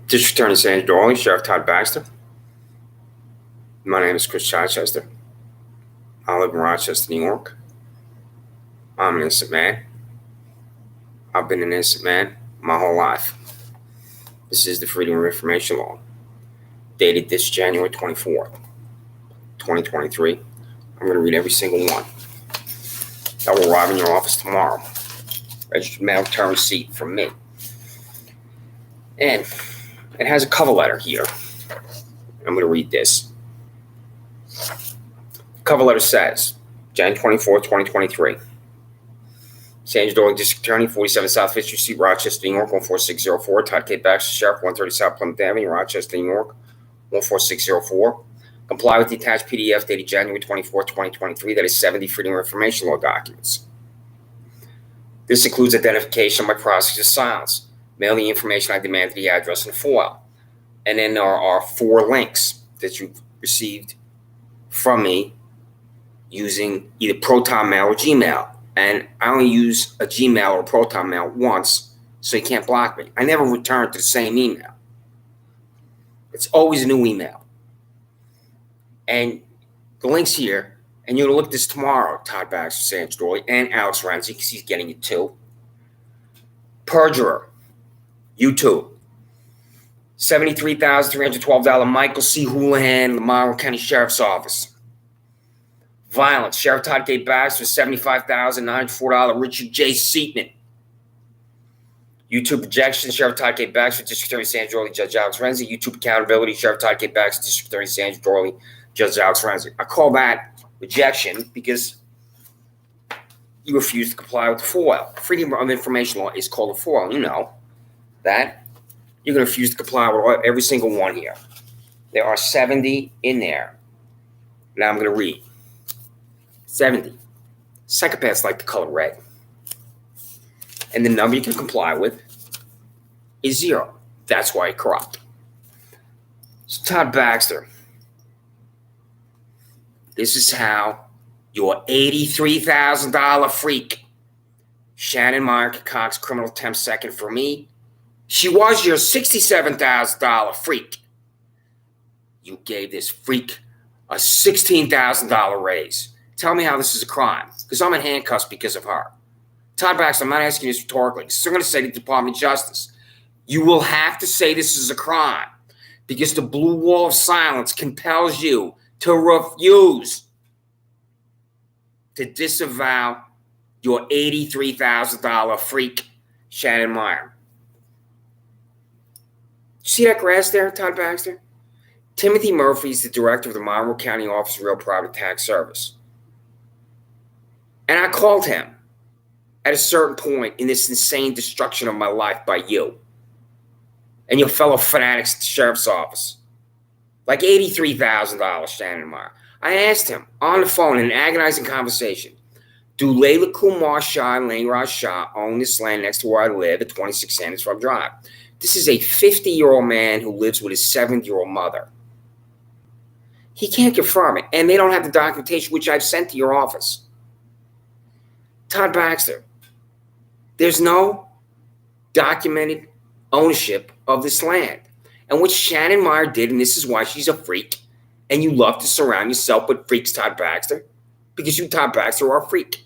District Attorney Sandra, Doorley, Sheriff Todd Baxter. My name is Chris Chichester. I live in Rochester, New York. I'm an innocent man. I've been an innocent man my whole life. This is the Freedom of Information Law, dated this January 24th, 2023. I'm going to read every single one. That will arrive in your office tomorrow. Registered mail return receipt from me. And it has a cover letter here. I'm going to read this. Cover letter says, January 24, 2023. Sandra Doorley, District Attorney, 47 South Fifth Street, Rochester, New York, 14604. Todd K. Baxter, Sheriff, 130 South Plymouth Avenue, Rochester, New York, 14604. Comply with the attached PDF dated January 24, 2023. That is 70 Freedom of Information Law documents. This includes identification by prosecutor's silence. Mail the information I demand to the address and FOIL. And then there are 4 links that you've received from me using either Proton Mail or Gmail. And I only use a Gmail or Proton Mail once, so you can't block me. I never return to the same email. It's always a new email. And the link's here, and you're going to look at this tomorrow, Todd Baxter, Sandra Doorley, and Alex Renzi, because he's getting it too. Perjurer, YouTube. $73,312 Michael C. Houlihan, the Monroe County Sheriff's Office. Violence, Sheriff Todd K. Baxter, $75,904 Richard J. Seatman. YouTube Projection, Sheriff Todd K. Baxter, District Attorney Sandra Doorley, Judge Alex Renzi. YouTube Accountability, Sheriff Todd K. Baxter, District Attorney Sandra Doorley, Judge Alex Renzi. I call that rejection because you refuse to comply with the FOIL. Freedom of Information Law is called a FOIL. You know that. You're going to refuse to comply with every single one here. There are 70 in there. Now I'm going to read. 70. Psychopaths like the color red. And the number you can comply with is 0. That's why you're corrupt. So Todd Baxter, this is how your $83,000 freak, Shannon Meyer, concocts criminal attempt second for me. She was your $67,000 freak. You gave this freak a $16,000 raise. Tell me how this is a crime, because I'm in handcuffs because of her. Todd Baxter, I'm not asking this rhetorically. I'm going to say to the Department of Justice, you will have to say this is a crime, because the blue wall of silence compels you to refuse to disavow your $83,000 freak, Shannon Meyer. You see that grass there, Todd Baxter? Timothy Murphy is the director of the Monroe County Office of Real Property Tax Service. And I called him at a certain point in this insane destruction of my life by you and your fellow fanatics at the sheriff's office. Like $83,000, Shannon Meyer. I asked him on the phone in an agonizing conversation, do Layla Kumar Shah and Lane Raj Shah own this land next to where I live at 26 Sanders Farm Drive? This is a 50-year-old man who lives with his 70-year-old mother. He can't confirm it, and they don't have the documentation which I've sent to your office. Todd Baxter, there's no documented ownership of this land. And what Shannon Meyer did, and this is why she's a freak, and you love to surround yourself with freaks, Todd Baxter, because you, Todd Baxter, are a freak.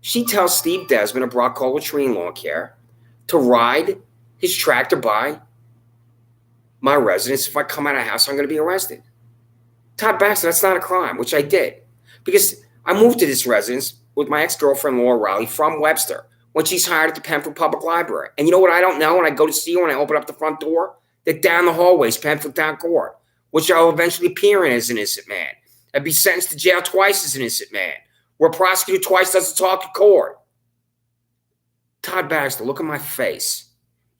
She tells Steve Desmond of Brockcola Tree and Lawn Care to ride his tractor by my residence. If I come out of the house, I'm going to be arrested. Todd Baxter, that's not a crime, which I did. Because I moved to this residence with my ex-girlfriend, Laura Riley, from Webster, when she's hired at the Penfield Public Library. And you know what I don't know when I go to see her, when I open up the front door? That down the hallway is Penfield Town Court, which I'll eventually appear in as an innocent man. I'd be sentenced to jail twice as an innocent man, where a prosecutor twice doesn't talk to court. Todd Baxter, look at my face.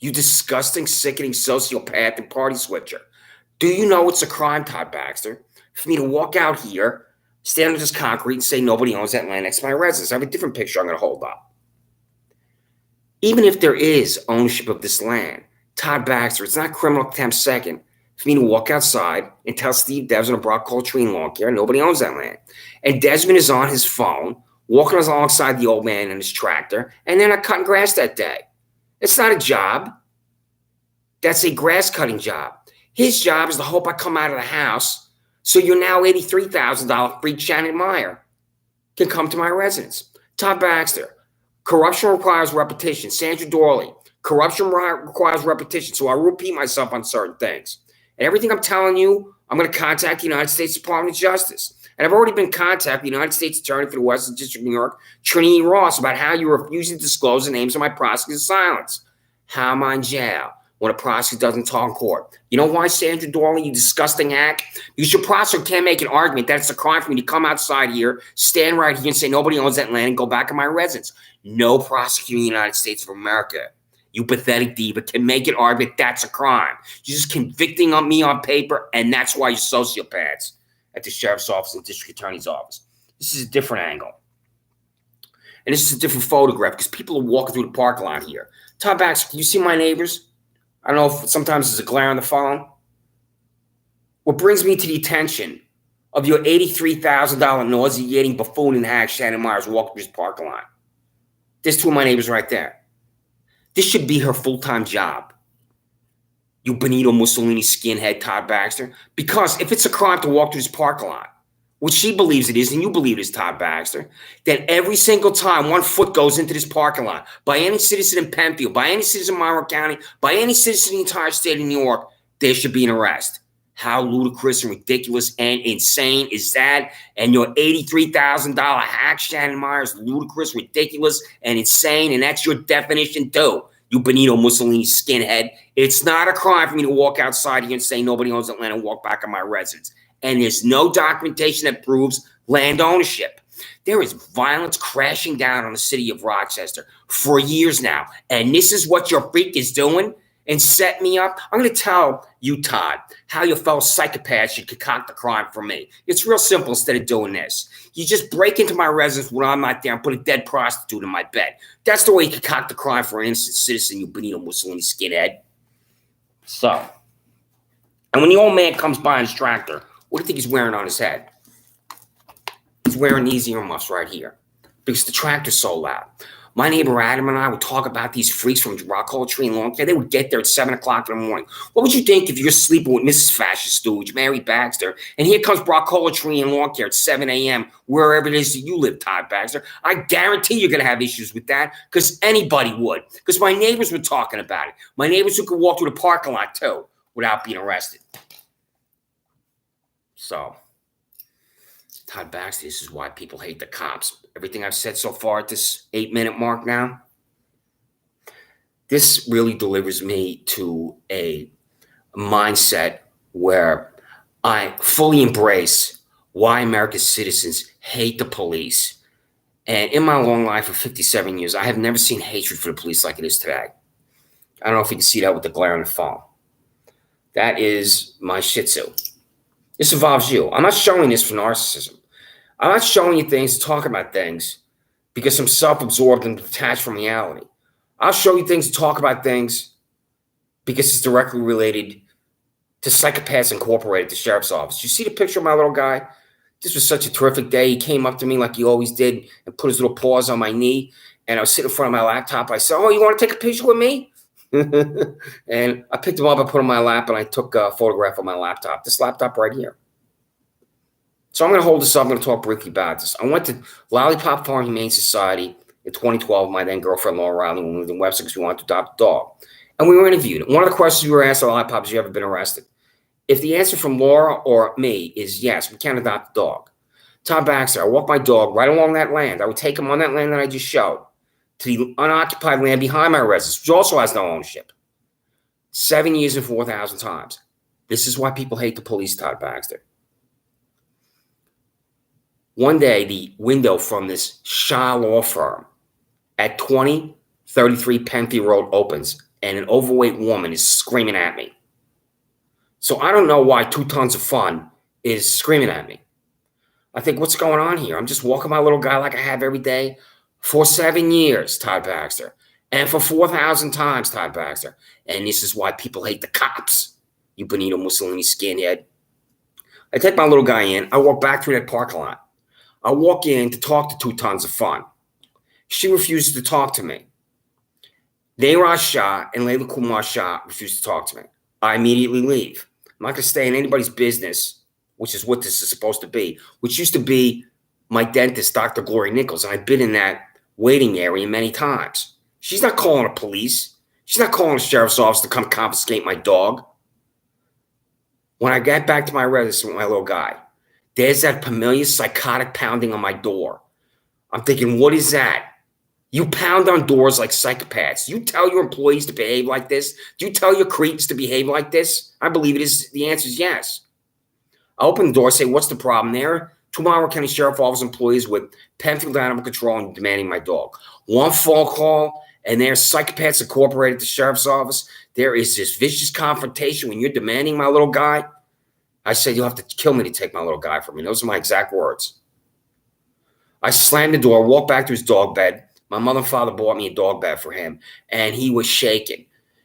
You disgusting, sickening sociopath and party switcher. Do you know it's a crime, Todd Baxter, for me to walk out here, stand on this concrete, and say nobody owns that land next to my residence? I have a different picture I'm going to hold up. Even if there is ownership of this land, Todd Baxter, it's not criminal contempt second for me to walk outside and tell Steve Desmond of Brockcola Tree and Lawn Care nobody owns that land. And Desmond is on his phone, walking alongside the old man in his tractor, and they're not cutting grass that day. It's not a job. That's a grass cutting job. His job is to hope I come out of the house so your now $83,000 freak Shannon Meyer can come to my residence. Todd Baxter, corruption requires repetition. Sandra Doorley, corruption requires repetition. So I repeat myself on certain things. And everything I'm telling you, I'm going to contact the United States Department of Justice. And I've already been contacting the United States Attorney for the Western District of New York, Trinity Ross, about how you're refusing to disclose the names of my prosecutors' silence. How am I in jail when a prosecutor doesn't talk in court? You know why, Sandra Doorley, you disgusting hack? Because your prosecutor can't make an argument that it's a crime for me to come outside here, stand right here and say nobody owns that land and go back in my residence. No prosecutor in the United States of America, you pathetic diva, can make an argument that's a crime. You're just convicting on me on paper, and that's why you're sociopaths at the sheriff's office and district attorney's office. This is a different angle. And this is a different photograph because people are walking through the parking lot here. Todd Baxter, can you see my neighbors? I don't know if sometimes there's a glare on the phone. What brings me to the attention of your $83,000 nauseating buffoon and hack Shannon Myers walking through his parking lot. There's two of my neighbors right there. This should be her full-time job. You Benito Mussolini skinhead, Todd Baxter. Because if it's a crime to walk through this parking lot, which she believes it is, and you believe it is, Todd Baxter, then every single time one foot goes into this parking lot, by any citizen in Penfield, by any citizen in Monroe County, by any citizen in the entire state of New York, there should be an arrest. How ludicrous and ridiculous and insane is that? And your $83,000 hack, Shannon Myers, ludicrous, ridiculous, and insane, and that's your definition too, you Benito Mussolini skinhead. It's not a crime for me to walk outside here and say nobody owns that land and walk back in my residence. And there's no documentation that proves land ownership. There is violence crashing down on the city of Rochester for years now. And this is what your freak is doing and set me up. I'm going to tell you, Todd, how your fellow psychopaths should concoct the crime for me. It's real simple instead of doing this. You just break into my residence when I'm not there and put a dead prostitute in my bed. That's the way you concoct the crime for an innocent citizen, you Benito Mussolini skinhead. So, and when the old man comes by on his tractor, what do you think he's wearing on his head? He's wearing these earmuffs right here because the tractor's so loud. My neighbor Adam and I would talk about these freaks from Rockholder Tree and Lawn Care. They would get there at 7 o'clock in the morning. What would you think if you're sleeping with Mrs. Fascist Stooge, Mary Baxter, and here comes Rockholder Tree and Lawn Care at 7 a.m., wherever it is that you live, Todd Baxter? I guarantee you're going to have issues with that because anybody would. Because my neighbors were talking about it. My neighbors who could walk through the parking lot, too, without being arrested. So, Todd Baxter, this is why people hate the cops. Everything I've said so far at this 8-minute mark now, this really delivers me to a mindset where I fully embrace why America's citizens hate the police. And in my long life of 57 years, I have never seen hatred for the police like it is today. I don't know if you can see that with the glare on the phone. That is my Shih Tzu. This involves you. I'm not showing this for narcissism. I'm not showing you things to talk about things because I'm self-absorbed and detached from reality. I'll show you things to talk about things because it's directly related to Psychopaths Incorporated, the sheriff's office. You see the picture of my little guy? This was such a terrific day. He came up to me like he always did and put his little paws on my knee. And I was sitting in front of my laptop. I said, "Oh, you want to take a picture with me?" And I picked him up, I put him on my lap, and I took a photograph of my laptop. This laptop right here. So I'm going to hold this up. I'm going to talk briefly about this. I went to Lollipop Farm Humane Society in 2012 with my then girlfriend, Laura Riley, when we lived in Webster because we wanted to adopt a dog. And we were interviewed. One of the questions we were asked at Lollipop is, "Have you ever been arrested?" If the answer from Laura or me is yes, we can adopt a dog. Todd Baxter, I walk my dog right along that land. I would take him on that land that I just showed to the unoccupied land behind my residence, which also has no ownership. 7 years and 4,000 times. This is why people hate the police, Todd Baxter. One day, the window from this Shaw law firm at 2033 Penfield Road opens, and an overweight woman is screaming at me. So I don't know why 2 Tons of Fun is screaming at me. I think, what's going on here? I'm just walking my little guy like I have every day for 7 years, Todd Baxter. And for 4,000 times, Todd Baxter. And this is why people hate the cops, you Benito Mussolini skinhead. I take my little guy in. I walk back through that parking lot. I walk in to talk to 2 Tons of Fun. She refuses to talk to me. Nehra Shah and Layla Kumar Shah refused to talk to me. I immediately leave. I'm not going to stay in anybody's business, which is what this is supposed to be, which used to be my dentist, Dr. Gloria Nichols, and I've been in that waiting area many times. She's not calling the police. She's not calling the sheriff's office to come confiscate my dog. When I get back to my residence with my little guy, there's that familiar psychotic pounding on my door. I'm thinking, what is that? You pound on doors like psychopaths. You tell your employees to behave like this? Do you tell your creeps to behave like this? I believe it is. The answer is yes. I open the door, say, what's the problem there? 2 Monroe County Sheriff Office employees with Penfield Animal Control and demanding my dog. One phone call, and there's Psychopaths Incorporated at the sheriff's office. There is this vicious confrontation when you're demanding my little guy. I said, you'll have to kill me to take my little guy from me. Those are my exact words. I slammed the door, walked back to his dog bed. My mother and father bought me a dog bed for him, and he was shaking.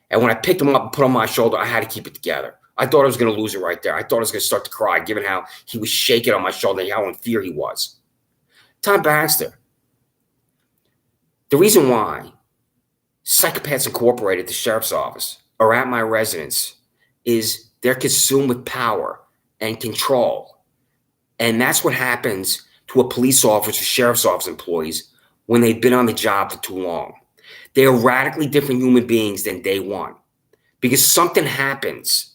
And when I picked him up and put him on my shoulder, I had to keep it together. I thought I was going to lose it right there. I thought I was going to start to cry, given how he was shaking on my shoulder and how in fear he was. Todd Baxter. The reason why Psychopaths Incorporated, the sheriff's office, are at my residence is they're consumed with power and control. And that's what happens to a police officer, sheriff's office employees when they've been on the job for too long. They are radically different human beings than day one because something happens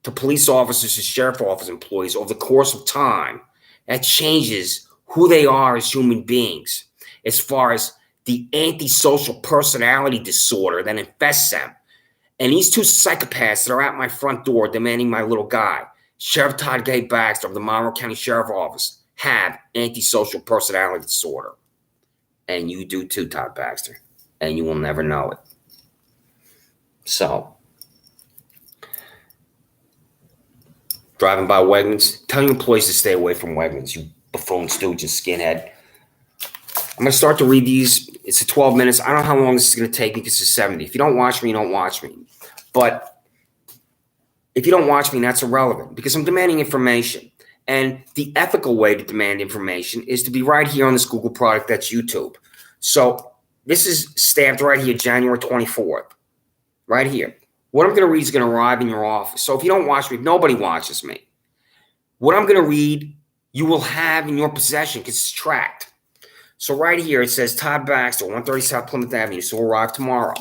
to police officers and sheriff office employees over the course of time that changes who they are as human beings as far as the antisocial personality disorder that infests them. And these two psychopaths that are at my front door demanding my little guy, Sheriff Todd Gay Baxter of the Monroe County Sheriff Office, have antisocial personality disorder. And you do too, Todd Baxter. And you will never know it. So, driving by Wegmans, tell your employees to stay away from Wegmans, you buffoon, stooge, and skinhead. I'm going to start to read these. It's 12 minutes. I don't know how long this is going to take because it's 70. If you don't watch me, you don't watch me. But if you don't watch me, that's irrelevant because I'm demanding information. And the ethical way to demand information is to be right here on this Google product that's YouTube. So this is stamped right here, January 24th. Right here. What I'm going to read is going to arrive in your office. So if you don't watch me, if nobody watches me, what I'm going to read, you will have in your possession because it's tracked. So right here, it says Todd Baxter, 130 South Plymouth Avenue. So will arrive tomorrow.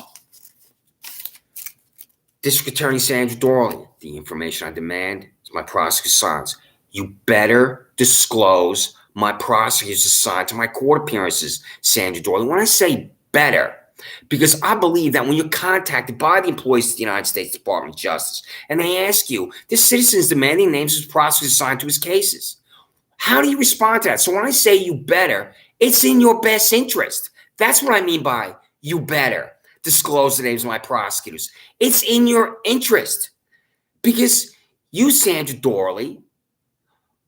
District Attorney Sandra Doorley. The information I demand is my prosecutor's silence. You better disclose my prosecutor's assigned to my court appearances, Sandra Doorley. When I say better, because I believe that when you're contacted by the employees of the United States Department of Justice and they ask you, this citizen is demanding names of his prosecutors assigned to his cases. How do you respond to that? So when I say you better, it's in your best interest. That's what I mean by you better disclose the names of my prosecutors. It's in your interest because you, Sandra Doorley,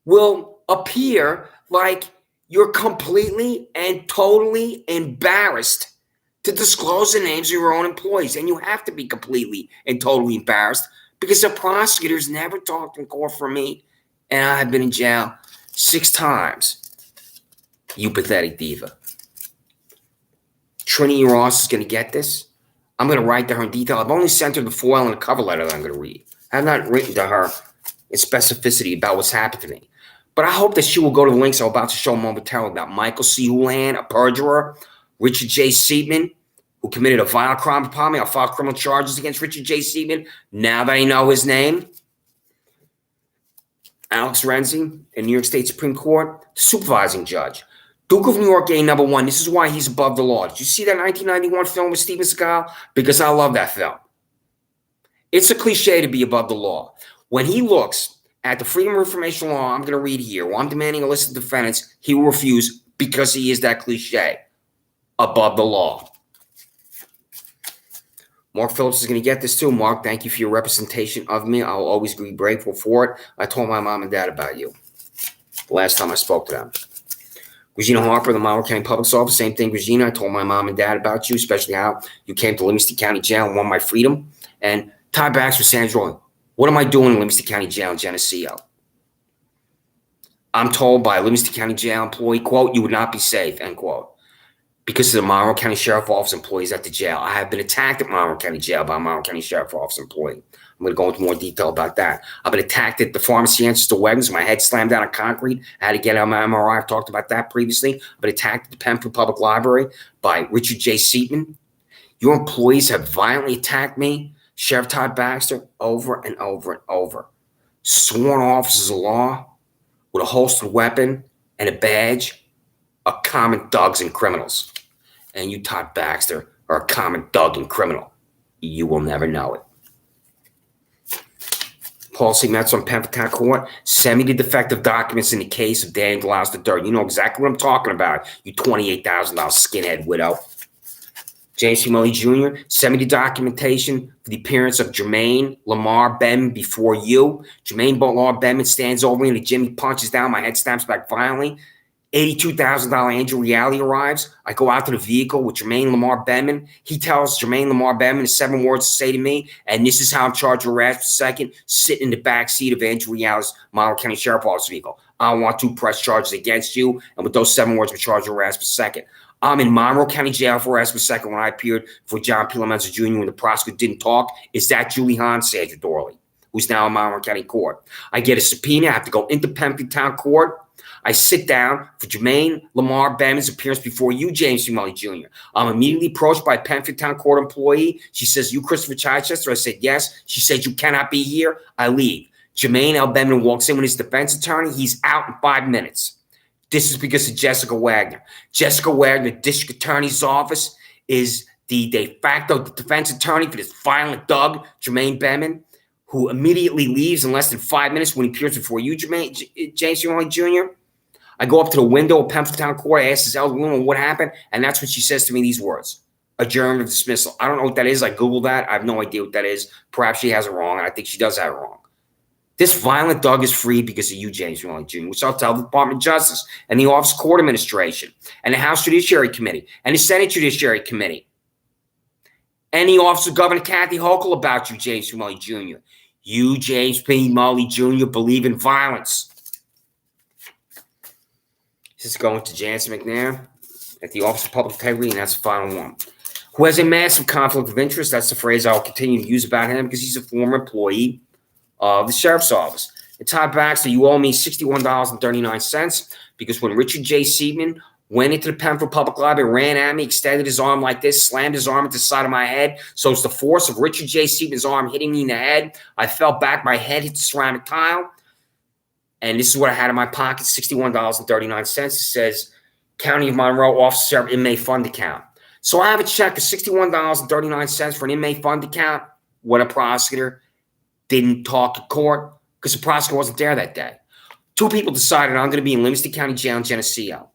will appear like you're completely and totally embarrassed to disclose the names of your own employees. And you have to be completely and totally embarrassed because the prosecutors never talked in court for me. And I've been in jail 6 times. You pathetic diva. Trinity Ross is going to get this. I'm going to write to her in detail. I've only sent her the foil and a cover letter that I'm going to read. I have not written to her in specificity about what's happened to me. But I hope that she will go to the links I'm about to show momentarily about Michael C. Houlihan, a perjurer, Richard J. Seidman, who committed a violent crime upon me. I'll file criminal charges against Richard J. Seidman now that I know his name. Alex Renzi in New York State Supreme Court, the supervising judge. Duke of New York, A number 1. This is why he's above the law. Did you see that 1991 film with Steven Seagal? Because I love that film. It's a cliche to be above the law. When he looks at the Freedom of Information law, I'm going to read here. While I'm demanding a list of defendants, he will refuse because he is that cliche. Above the law. Mark Phillips is going to get this too. Mark, thank you for your representation of me. I'll always be grateful for it. I told my mom and dad about you the last time I spoke to them. Regina Harper, the Monroe County Public Office, same thing, Regina. I told my mom and dad about you, especially how you came to Livingston County Jail and won my freedom. And Todd Baxter, Sandra, what am I doing in Livingston County Jail in Geneseo? I'm told by a Livingston County Jail employee, quote, you would not be safe, end quote. because of the Monroe County Sheriff Office employees at the jail. I have been attacked at Monroe County Jail by a Monroe County Sheriff Office employee. I'm going to go into more detail about that. I've been attacked at the pharmacy entrance to Wegmans. My head slammed down on concrete. I had to get out my MRI. I've talked about that previously. I've been attacked at the Penfield Public Library by Richard J. Seatman. Your employees have violently attacked me, Sheriff Todd Baxter, over and over and over. Sworn officers of law with a holstered weapon and a badge are common thugs and criminals. And you, Todd Baxter, are a common thug and criminal. You will never know it. Paul C. Metz on Penfield Court, send me the defective documents in the case of Dan DeLaus III. You know exactly what I'm talking about, you $28,000 skinhead widow. James C. Mully Jr., send me the documentation for the appearance of Jermaine Lamar Benman before you. Jermaine Lamar Benman stands over me and the Jimmy punches down. My head snaps back violently. $82,000 Angel Reality arrives. I go out to the vehicle with Jermaine Lamar Benman. He tells Jermaine Lamar Benman 7 words to say to me, and this is how I'm charged with arrest for second, sitting in the back seat of Angel Reality's Monroe County Sheriff Office vehicle. I want to press charges against you, and with those 7 words, I'm charged with arrest for second. I'm in Monroe County Jail for arrest for second when I appeared for John P. Lomenzo Jr. when the prosecutor didn't talk. Is that Julie Hahn, Sandra Doorley, who's now in Monroe County Court? I get a subpoena. I have to go into Penfield Town Court. I sit down for Jermaine Lamar Benman's appearance before you, James C. Mully Jr. I'm immediately approached by a Penfield Town Court employee. She says, you Christopher Chichester? I said, yes. She said, you cannot be here. I leave. Jermaine L. Benman walks in with his defense attorney. He's out in 5 minutes. This is because of Jessica Wagner. Jessica Wagner, district attorney's office, is the de facto defense attorney for this violent thug, Jermaine Benman, who immediately leaves in less than 5 minutes when he appears before you, James C. Mully Jr. I go up to the window of Penfield Town Court. I ask this elder woman what happened, and that's when she says to me these words: adjournment of dismissal. I don't know what that is. I Googled that. I have no idea what that is. Perhaps she has it wrong, and I think she does have it wrong. This violent thug is free because of you, James Mully Jr., which I'll tell the Department of Justice and the Office of Court Administration and the House Judiciary Committee and the Senate Judiciary Committee and the Office of Governor Kathy Hochul about you, James Mully Jr. You, James P. Mully Jr., believe in violence. This is going to Jansen McNair at the Office of Public Integrity, and that's the final one. Who has a massive conflict of interest. That's the phrase I'll continue to use about him because he's a former employee of the Sheriff's Office. And Todd Baxter, you owe me $61.39 because when Richard J. Seatman went into the Penfield Public Library, ran at me, extended his arm like this, slammed his arm into the side of my head. So it's the force of Richard J. Seatman's arm hitting me in the head. I fell back. My head hit the ceramic tile. And this is what I had in my pocket, $61.39. It says, County of Monroe Officer Sheriff Inmate Fund Account. So I have a check of $61.39 for an inmate fund account when a prosecutor didn't talk to court because the prosecutor wasn't there that day. 2 people decided I'm going to be in Livingston County Jail in Geneseo.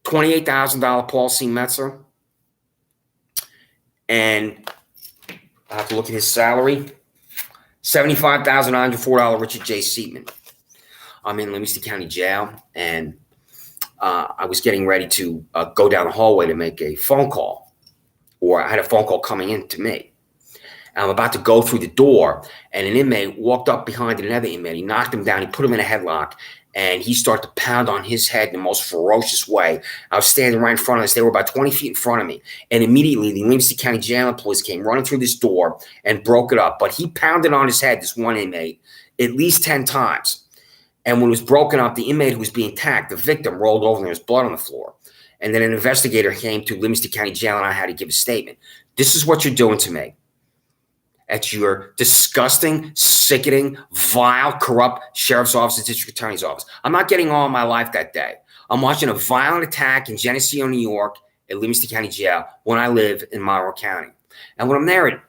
$28,000 Paul C. Metzler. And I have to look at his salary. $75,904 Richard J. Seatman. I'm in Livingston County Jail, and I was getting ready to go down the hallway to make a phone call, or I had a phone call coming in to me. And I'm about to go through the door, and an inmate walked up behind another inmate. He knocked him down. He put him in a headlock, and he started to pound on his head in the most ferocious way. I was standing right in front of this. They were about 20 feet in front of me. And immediately, the Livingston County Jail employees came running through this door and broke it up. But he pounded on his head, this one inmate, at least 10 times. And when it was broken up, the inmate who was being attacked, the victim, rolled over and there was blood on the floor. And then an investigator came to Livingston County Jail, and I had to give a statement. This is what you're doing to me. At your disgusting, sickening, vile, corrupt sheriff's office and district attorney's office. I'm not getting all my life that day. I'm watching a violent attack in Geneseo, New York at Livingston County Jail when I live in Monroe County. And when I'm there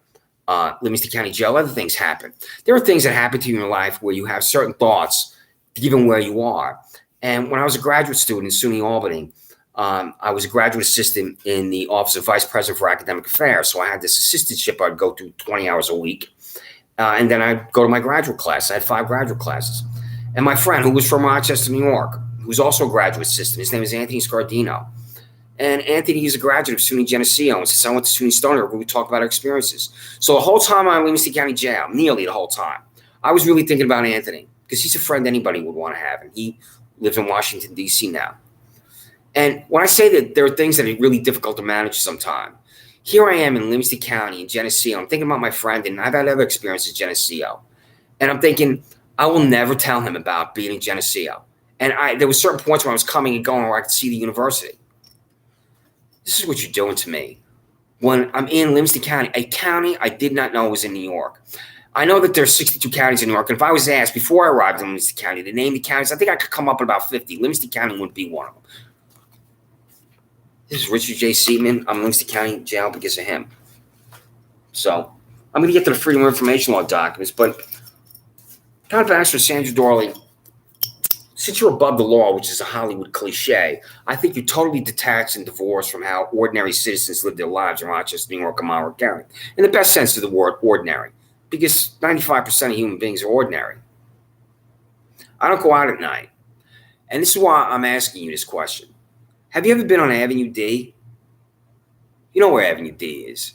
at Livingston County Jail, other things happen. There are things that happen to you in your life where you have certain thoughts given where you are. And when I was a graduate student in SUNY Albany, I was a graduate assistant in the Office of Vice President for Academic Affairs. So I had this assistantship I'd go to 20 hours a week. And then I'd go to my graduate class. I had 5 graduate classes. And my friend, who was from Rochester, New York, who was also a graduate assistant, his name is Anthony Scardino. And Anthony is a graduate of SUNY Geneseo. And since I went to SUNY Stony Brook, we talked about our experiences. So the whole time I'm in Livingston County Jail, nearly the whole time, I was really thinking about Anthony because he's a friend anybody would want to have. And he lives in Washington, D.C. now. And when I say that there are things that are really difficult to manage sometimes, here I am in Livingston County in Geneseo. I'm thinking about my friend, and I've had other experiences in Geneseo. And I'm thinking, I will never tell him about being in Geneseo. And there were certain points where I was coming and going where I could see the university. This is what you're doing to me. When I'm in Livingston County, a county I did not know was in New York. I know that there's 62 counties in New York, and if I was asked before I arrived in Livingston County to name the counties, I think I could come up with about 50. Livingston County wouldn't be one of them. This is Richard J. Seaman. I'm in Livingston County Jail because of him. So I'm going to get to the Freedom of Information Law documents, but Todd, Baxter, and Sandra Doorley, since you're above the law, which is a Hollywood cliche, I think you're totally detached and divorced from how ordinary citizens live their lives in Rochester, New York, and Monroe County. In the best sense of the word, ordinary, because 95% of human beings are ordinary. I don't go out at night. And this is why I'm asking you this question. Have you ever been on Avenue D? You know where Avenue D is.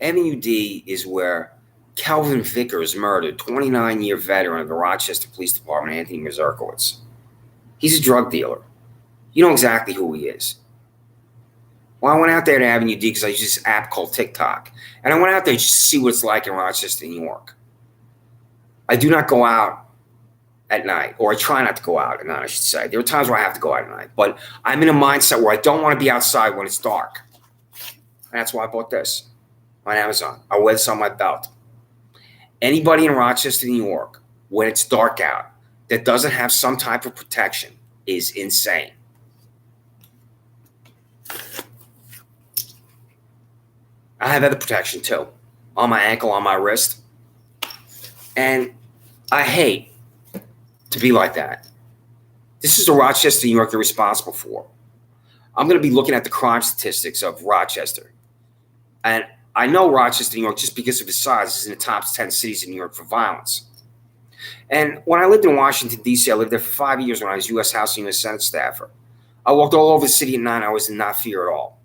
Avenue D is where Calvin Vickers murdered 29-year veteran of the Rochester Police Department, Anthony Mazurkowitz. He's a drug dealer. You know exactly who he is. Well, I went out there to Avenue D because I use this app called TikTok. And I went out there just to see what it's like in Rochester, New York. I do not go out at night, or I try not to go out at night, I should say. There are times where I have to go out at night. But I'm in a mindset where I don't want to be outside when it's dark. And that's why I bought this on Amazon. I wear this on my belt. Anybody in Rochester, New York, when it's dark out, that doesn't have some type of protection is insane. I have other protection too, on my ankle, on my wrist. And I hate to be like that. This is the Rochester, New York you're responsible for. I'm going to be looking at the crime statistics of Rochester. And I know Rochester, New York, just because of its size, is in the top 10 cities in New York for violence. And when I lived in Washington, D.C., I lived there for 5 years when I was U.S. House and U.S. Senate staffer. I walked all over the city at night. I was in not fear at all,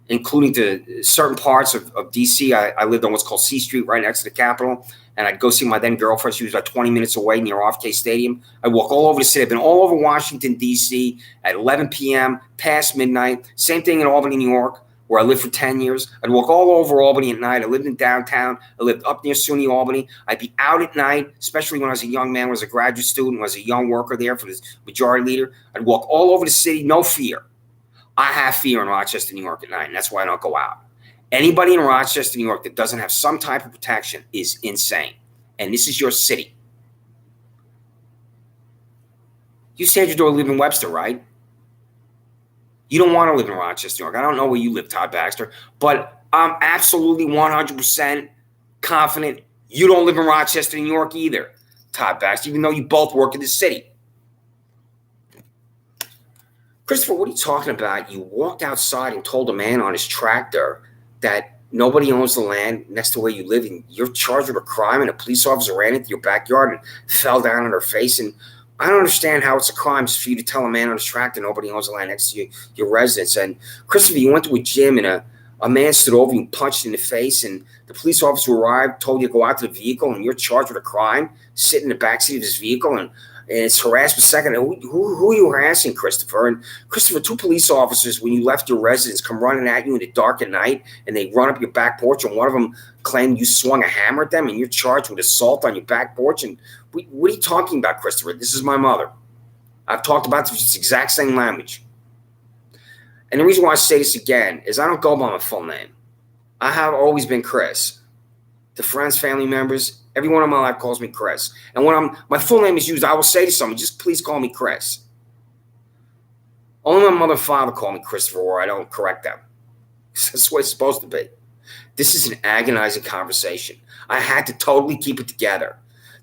including to certain parts of D.C. I lived on what's called C Street, right next to the Capitol. And I'd go see my then girlfriend. She was about 20 minutes away near RFK Stadium. I'd walk all over the city. I've been all over Washington, D.C. at 11 p.m., past midnight. Same thing in Albany, New York, where I lived for 10 years. I'd walk all over Albany at night. I lived in downtown. I lived up near SUNY Albany. I'd be out at night, especially when I was a young man, was a graduate student, was a young worker there for the majority leader. I'd walk all over the city, no fear. I have fear in Rochester, New York at night, and that's why I don't go out. Anybody in Rochester, New York that doesn't have some type of protection is insane. And this is your city. You said you don't live in Webster, right? You don't want to live in Rochester, New York. I don't know where you live, Todd Baxter, but I'm absolutely 100% confident you don't live in Rochester, New York either, Todd Baxter, even though you both work in the city. Christopher, what are you talking about? You walked outside and told a man on his tractor that nobody owns the land next to where you live, and you're charged with a crime, and a police officer ran into your backyard and fell down on her face. And I don't understand how it's a crime for you to tell a man on his tractor nobody owns the land next to your residence. And Christopher, you went to a gym, and a man stood over you and punched you in the face, and the police officer arrived, told you to go out to the vehicle, and you're charged with a crime, sit in the backseat of his vehicle, and it's harassment second. Who are you harassing, Christopher? And Christopher, 2 police officers, when you left your residence, come running at you in the dark at night, and they run up your back porch, and one of them claimed you swung a hammer at them, and you're charged with assault on your back porch. And what are you talking about, Christopher? This is my mother. I've talked about this exact same language. And the reason why I say this again is I don't go by my full name. I have always been Chris. The friends, family members, everyone in my life calls me Chris. And when my full name is used, I will say to someone, just please call me Chris. Only my mother and father call me Christopher, or I don't correct them. That's the way it's supposed to be. This is an agonizing conversation. I had to totally keep it together.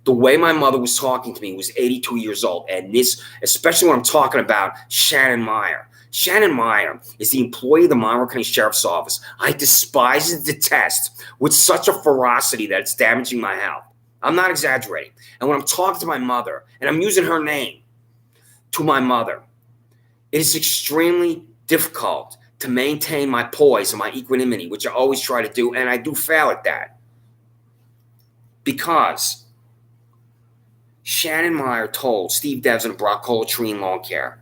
The way my mother was talking to me was 82 years old. And this, especially when I'm talking about Shannon Meyer. Shannon Meyer is the employee of the Monroe County Sheriff's Office. I despise and detest with such a ferocity that it's damaging my health. I'm not exaggerating. And when I'm talking to my mother, and I'm using her name to my mother, it is extremely difficult to maintain my poise and my equanimity, which I always try to do, and I do fail at that. Because Shannon Meyer told Steve Devs and Brock Tree in Lawn Care,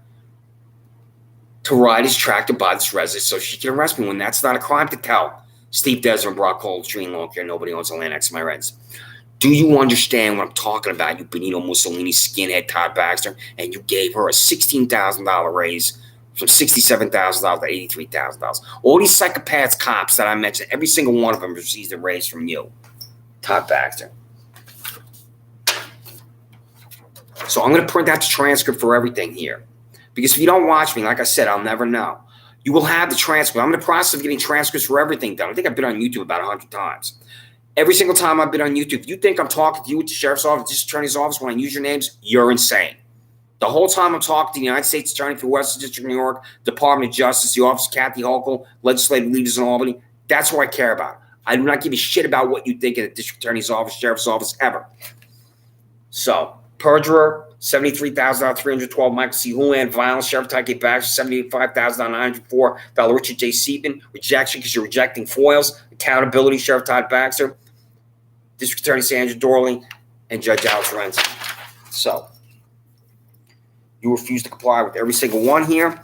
to ride his tractor by this residence so she can arrest me when that's not a crime to tell Steve Desmond, Brock Cold, Tree, Lawn Care, nobody owns the land next to my rents. Do you understand what I'm talking about, you Benito Mussolini skinhead Todd Baxter? And you gave her a $16,000 raise from $67,000 to $83,000. All these psychopaths cops that I mentioned, every single one of them receives a raise from you, Todd Baxter. So I'm going to print out the transcript for everything here. Because if you don't watch me, like I said, I'll never know. You will have the transcript. I'm in the process of getting transcripts for everything done. I think I've been on YouTube about 100 times. Every single time I've been on YouTube, if you think I'm talking to you at the sheriff's office, district attorney's office, when I use your names, you're insane. The whole time I'm talking to the United States Attorney for Western District of New York, Department of Justice, the Office of Kathy Hochul, legislative leaders in Albany, that's what I care about. I do not give a shit about what you think in the district attorney's office, sheriff's office, ever. So, perjurer, $73,000, 312, Michael C. Houlihan, violence, Sheriff Todd K. Baxter, $75,904, Richard J. Seaton, rejection because you're rejecting foils, accountability, Sheriff Todd Baxter, District Attorney Sandra Doorley, and Judge Alex Renzi. So, you refuse to comply with every single one here,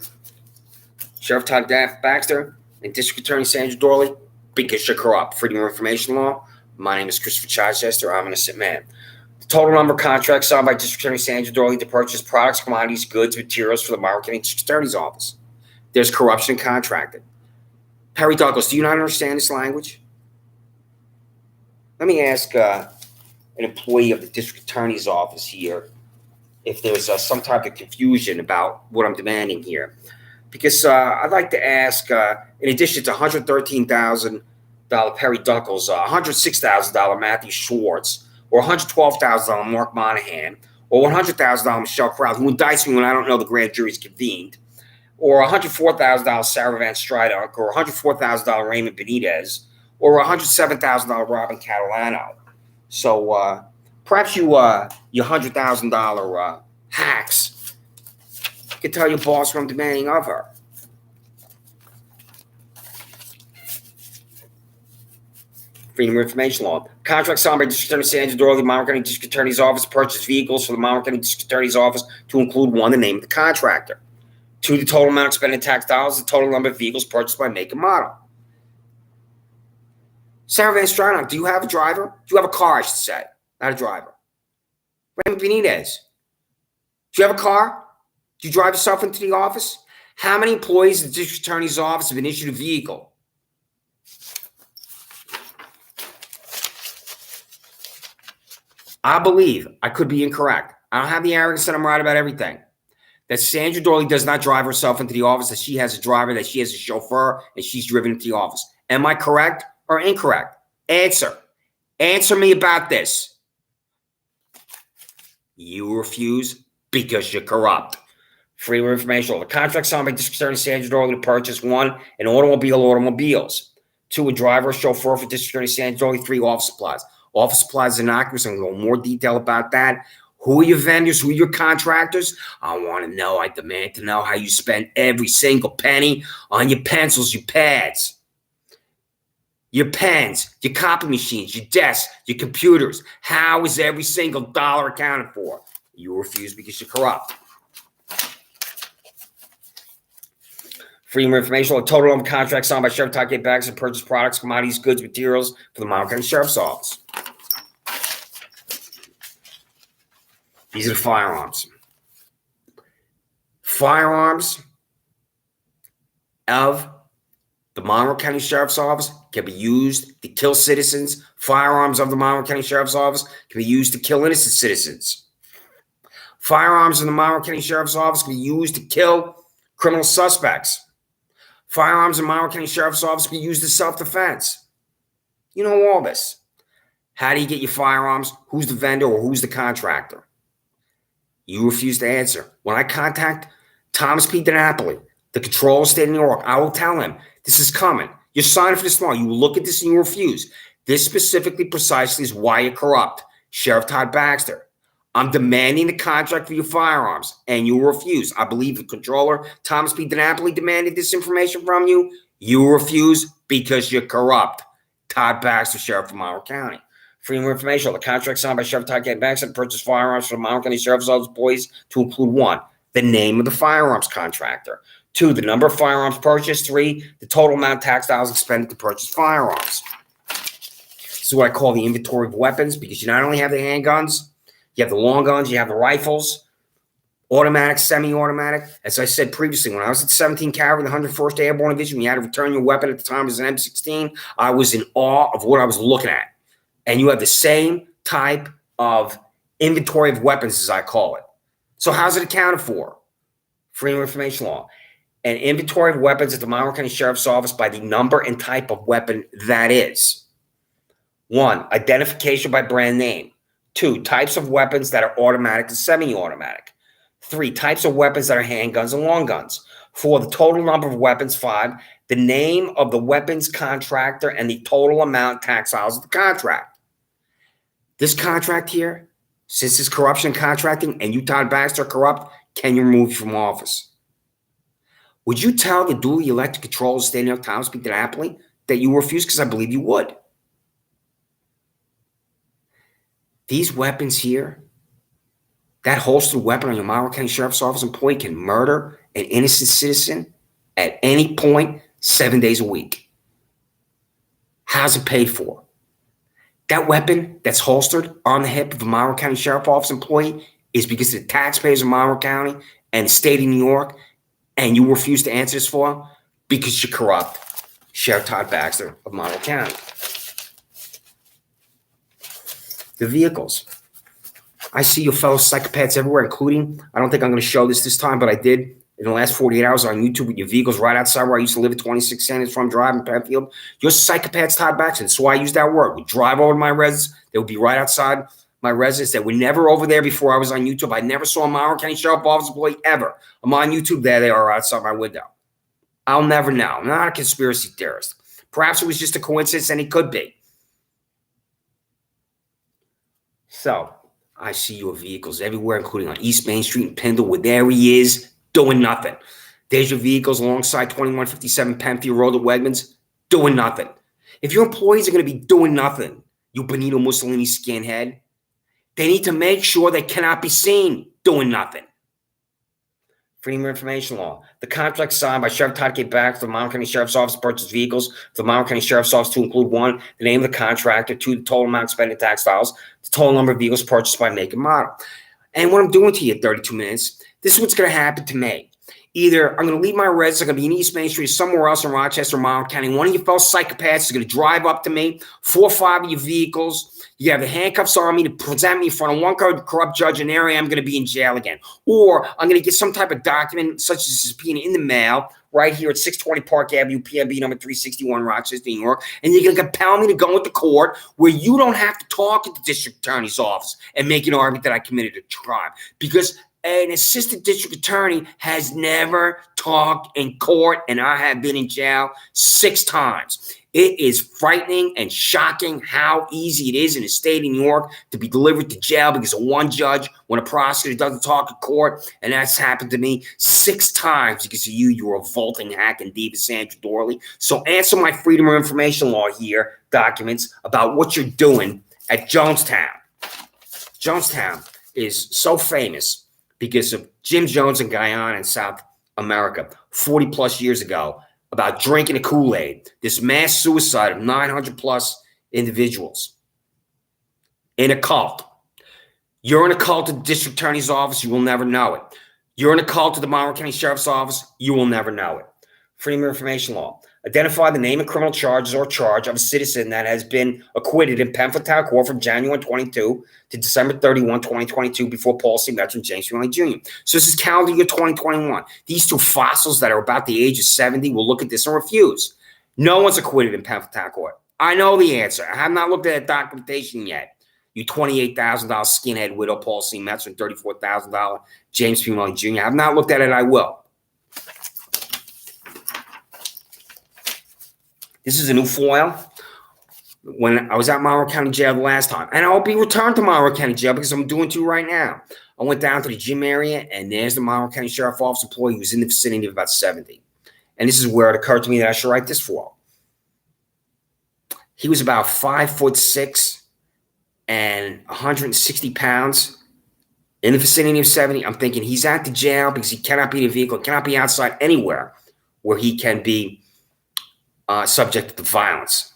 Sheriff Todd Baxter and District Attorney Sandra Doorley, because you're corrupt. Freedom of Information Law. My name is Christopher Chichester. I'm an innocent man. The total number of contracts signed by District Attorney Sandra Doorley to purchase products, commodities, goods, materials for the Monroe County District Attorney's Office. There's corruption contracted. Perry Douglas, do you not understand this language? Let me ask an employee of the District Attorney's Office here if there's some type of confusion about what I'm demanding here. Because I'd like to ask, in addition to $113,000 Perry Douglas, $106,000 Matthew Schwartz, or $112,000 Mark Monahan, or $100,000 Michelle Crowd, who indicts me when I don't know the grand jury's convened, or $104,000 Sarah Van Strydock, or $104,000 Raymond Benitez, or $107,000 Robin Catalano. So perhaps you $100,000 hacks can tell your boss what I'm demanding of her. Freedom of Information Law. Contract signed by District Attorney Sandra Doorley, Monroe County District Attorney's Office, purchase vehicles for the Monroe County District Attorney's Office to include 1, the name of the contractor. 2, the total amount expended in tax dollars, the total number of vehicles purchased by make and model. Sarah Van Strydock, do you have a driver? Do you have a car, I should say, not a driver? Raymond Benitez, do you have a car? Do you drive yourself into the office? How many employees in the District Attorney's Office have been issued a vehicle? I believe, I could be incorrect, I don't have the arrogance that I'm right about everything, that Sandra Doorley does not drive herself into the office, that she has a driver, that she has a chauffeur, and she's driven into the office. Am I correct or incorrect? Answer. Answer me about this. You refuse because you're corrupt. Freedom of Information Law. The contract signed by District Attorney Sandra Doorley to purchase 1, an automobile, automobiles. 2, a driver, a chauffeur for District Attorney Sandra Doorley. 3, office supplies. Office supplies is innocuous. I'm going to go more detail about that. Who are your vendors? Who are your contractors? I want to know. I demand to know how you spend every single penny on your pencils, your pads, your pens, your copy machines, your desks, your computers. How is every single dollar accounted for? You refuse because you're corrupt. Freedom of Information Law. Total number of contracts signed by Sheriff Todd K. Baxter to purchase products, commodities, goods, materials for the Monroe County Sheriff's Office. These are the firearms. Firearms of the Monroe County Sheriff's Office can be used to kill citizens. Firearms of the Monroe County Sheriff's Office can be used to kill innocent citizens. Firearms in the Monroe County Sheriff's Office can be used to kill criminal suspects. Firearms in the Monroe County Sheriff's Office can be used as self-defense. You know all this. How do you get your firearms? Who's the vendor or who's the contractor? You refuse to answer. When I contact Thomas P. DiNapoli, the Controller of the State of New York, I will tell him this is coming. You're signing for this law. You will look at this and you refuse. This specifically, precisely is why you're corrupt. Sheriff Todd Baxter, I'm demanding the contract for your firearms, and you refuse. I believe the Controller, Thomas P. DiNapoli, demanded this information from you. You refuse because you're corrupt. Todd Baxter, Sheriff of Monroe County. Freedom of Information. The contract signed by Sheriff Todd K. Baxter to purchase firearms for the Monroe County Sheriff's Office employees to include 1, the name of the firearms contractor. 2, the number of firearms purchased. 3, the total amount of tax dollars expended to purchase firearms. This is what I call the inventory of weapons, because you not only have the handguns, you have the long guns, you have the rifles, automatic, semi-automatic. As I said previously, when I was at 17 Cavalry, the 101st Airborne Division, you had to return your weapon. At the time, it was an M16. I was in awe of what I was looking at. And you have the same type of inventory of weapons, as I call it. So how's it accounted for? Freedom of Information Law. An inventory of weapons at the Monroe County Sheriff's Office by the number and type of weapon that is. 1, identification by brand name. 2, types of weapons that are automatic and semi-automatic. 3, types of weapons that are handguns and long guns. 4, the total number of weapons. 5, the name of the weapons contractor and the total amount tax dollars of the contract. This contract here, since it's corruption and contracting and you, Todd Baxter, are corrupt, can you remove you from office? Would you tell the duly elected controllers of the state of New York, Thomas B. Napoli, that you refuse? Because I believe you would. These weapons here, that holstered weapon on your Monroe County Sheriff's Office employee can murder an innocent citizen at any point, 7 days a week. How's it paid for? That weapon that's holstered on the hip of a Monroe County Sheriff's Office employee is because the taxpayers of Monroe County and the state of New York, and you refuse to answer this for because you're corrupt. Sheriff Todd Baxter of Monroe County. The vehicles. I see your fellow psychopaths everywhere, including, I don't think I'm going to show this time, but I did in the last 48 hours on YouTube with your vehicles right outside where I used to live at 26 Sanders from Drive in Penfield. You're psychopaths, Todd Baxter. That's why I use that word. We drive over to my residence. They would be right outside my residence. They were never over there before I was on YouTube. I never saw a Monroe County Sheriff's Office employee ever. I'm on YouTube. There they are outside my window. I'll never know. I'm not a conspiracy theorist. Perhaps it was just a coincidence, and it could be. So, I see your vehicles everywhere, including on East Main Street in Pendle, where there he is, doing nothing. There's your vehicles alongside 2157 Penfield Road at Wegmans, doing nothing. If your employees are going to be doing nothing, you Benito Mussolini skinhead, they need to make sure they cannot be seen doing nothing. Freedom of Information Law. The contract signed by Sheriff Todd K. Baxter, the Monroe County Sheriff's Office, to purchase vehicles for the Monroe County Sheriff's Office to include 1, the name of the contractor, 2, the total amount expended tax dollars, the total number of vehicles purchased by make and model. And what I'm doing to you at 32 minutes, this is what's going to happen to me. Either I'm going to leave my residence, I'm going to be in East Main Street, somewhere else in Rochester, Monroe County. One of your fellow psychopaths is going to drive up to me, 4 or 5 of your vehicles. You have the handcuffs on me to present me in front of one corrupt judge, and there I am going to be in jail again. Or I'm going to get some type of document, such as a subpoena, in the mail, right here at 620 Park Avenue, PMB number 361, Rochester, New York. And you're going to compel me to go into court where you don't have to talk at the district attorney's office and make an argument that I committed a crime. Because an assistant district attorney has never talked in court, and I have been in jail 6 times. It is frightening and shocking how easy it is in the state of New York to be delivered to jail because of one judge when a prosecutor doesn't talk in court. And that's happened to me 6 times because of you. You're a revolting hack and diva, Sandra Doorley. So answer my Freedom of Information Law here documents about what you're doing at Jonestown. Jonestown is so famous because of Jim Jones in Guyana in South America 40 plus years ago, about drinking the Kool-Aid, this mass suicide of 900 plus individuals in a cult. You're in a cult at the district attorney's office, you will never know it. You're in a cult at the Monroe County Sheriff's Office, you will never know it. Freedom of Information Law. Identify the name and criminal charges or charge of a citizen that has been acquitted in Penfield Town Court from January 22 to December 31, 2022, before Paul C. Metro and James Riley Jr. So this is calendar year 2021. These 2 fossils that are about the age of 70 will look at this and refuse. No one's acquitted in Penfield Town Court. I know the answer. I have not looked at that documentation yet. You $28,000 skinhead widow, Paul C. Metro, and $34,000 James P. Riley Jr. I have not looked at it. I will. This is a new foil. When I was at Monroe County Jail the last time, and I'll be returned to Monroe County Jail because I'm doing 2 right now. I went down to the gym area, and there's the Monroe County Sheriff's Office employee who was in the vicinity of about 70. And this is where it occurred to me that I should write this foil. He was about 5'6" and 160 pounds. in the vicinity of 70, I'm thinking he's at the jail because he cannot be in a vehicle, cannot be outside anywhere where he can be subject to violence.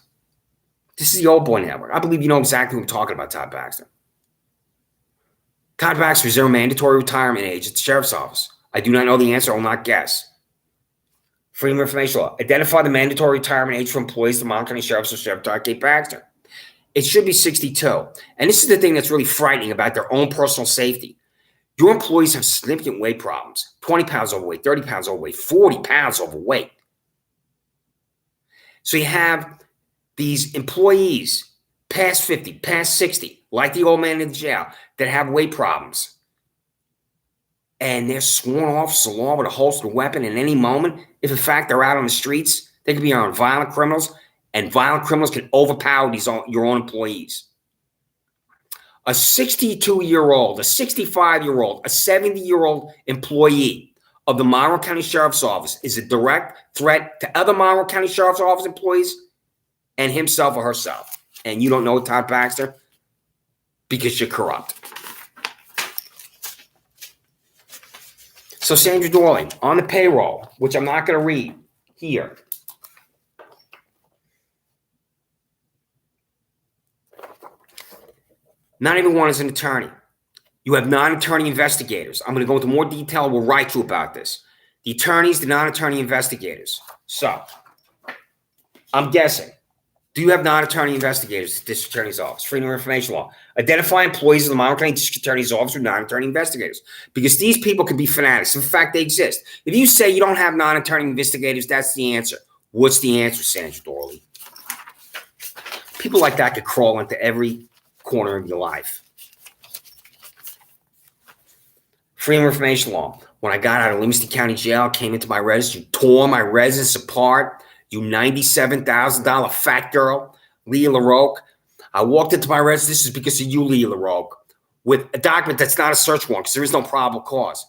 This is the Old Boy Network. I believe you know exactly what I'm talking about, Todd Baxter. Todd Baxter, is there a mandatory retirement age at the sheriff's office? I do not know the answer. I will not guess. Freedom of Information Law. Identify the mandatory retirement age for employees of the Monmouth County Sheriff's or Sheriff Todd K. Baxter. It should be 62. And this is the thing that's really frightening about their own personal safety. Your employees have significant weight problems. 20 pounds overweight, 30 pounds overweight, 40 pounds overweight. So you have these employees past 50, past 60, like the old man in the jail, that have weight problems. And they're sworn officers of law with a holstered weapon at any moment. If in fact they're out on the streets, they could be on violent criminals, and violent criminals can overpower your own employees. A 62-year-old, a 65-year-old, a 70-year-old employee of the Monroe County Sheriff's Office is a direct threat to other Monroe County Sheriff's Office employees and himself or herself. And you don't know it, Todd Baxter, because you're corrupt. So Sandra Doorley, on the payroll, which I'm not going to read here. Not everyone is an attorney. You have non-attorney investigators. I'm going to go into more detail. We'll write you about this. The attorneys, the non-attorney investigators. So, I'm guessing. Do you have non-attorney investigators at the District Attorney's Office? Freedom of Information Law. Identify employees of the Monroe County District Attorney's Office with non-attorney investigators. Because these people can be fanatics. In fact, they exist. If you say you don't have non-attorney investigators, that's the answer. What's the answer, Sandra Doorley? People like that could crawl into every corner of your life. Freedom of Information Law. When I got out of Livingston County Jail, came into my residence, you tore my residence apart. You $97,000 fat girl, Leah LaRoque. I walked into my residence. This is because of you, Leah LaRoque, with a document that's not a search warrant because there is no probable cause.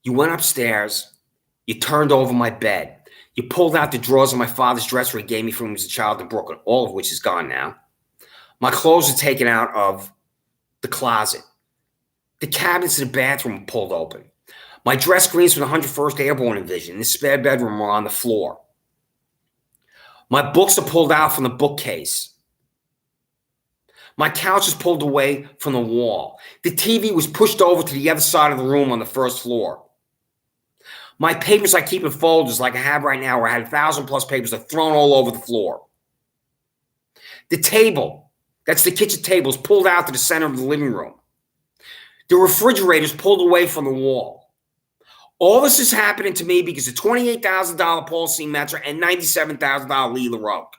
You went upstairs. You turned over my bed. You pulled out the drawers of my father's dresser he gave me from when he was a child in Brooklyn, all of which is gone now. My clothes are taken out of the closet. The cabinets in the bathroom were pulled open. My dress screens from the 101st Airborne Division in the spare bedroom are on the floor. My books are pulled out from the bookcase. My couch is pulled away from the wall. The TV was pushed over to the other side of the room on the first floor. My papers I keep in folders like I have right now, where I had 1,000+ papers, are thrown all over the floor. The table, that's the kitchen table, is pulled out to the center of the living room. The refrigerator is pulled away from the wall. All this is happening to me because of $28,000 Paul C. Metzer and $97,000 Lee LaRoque.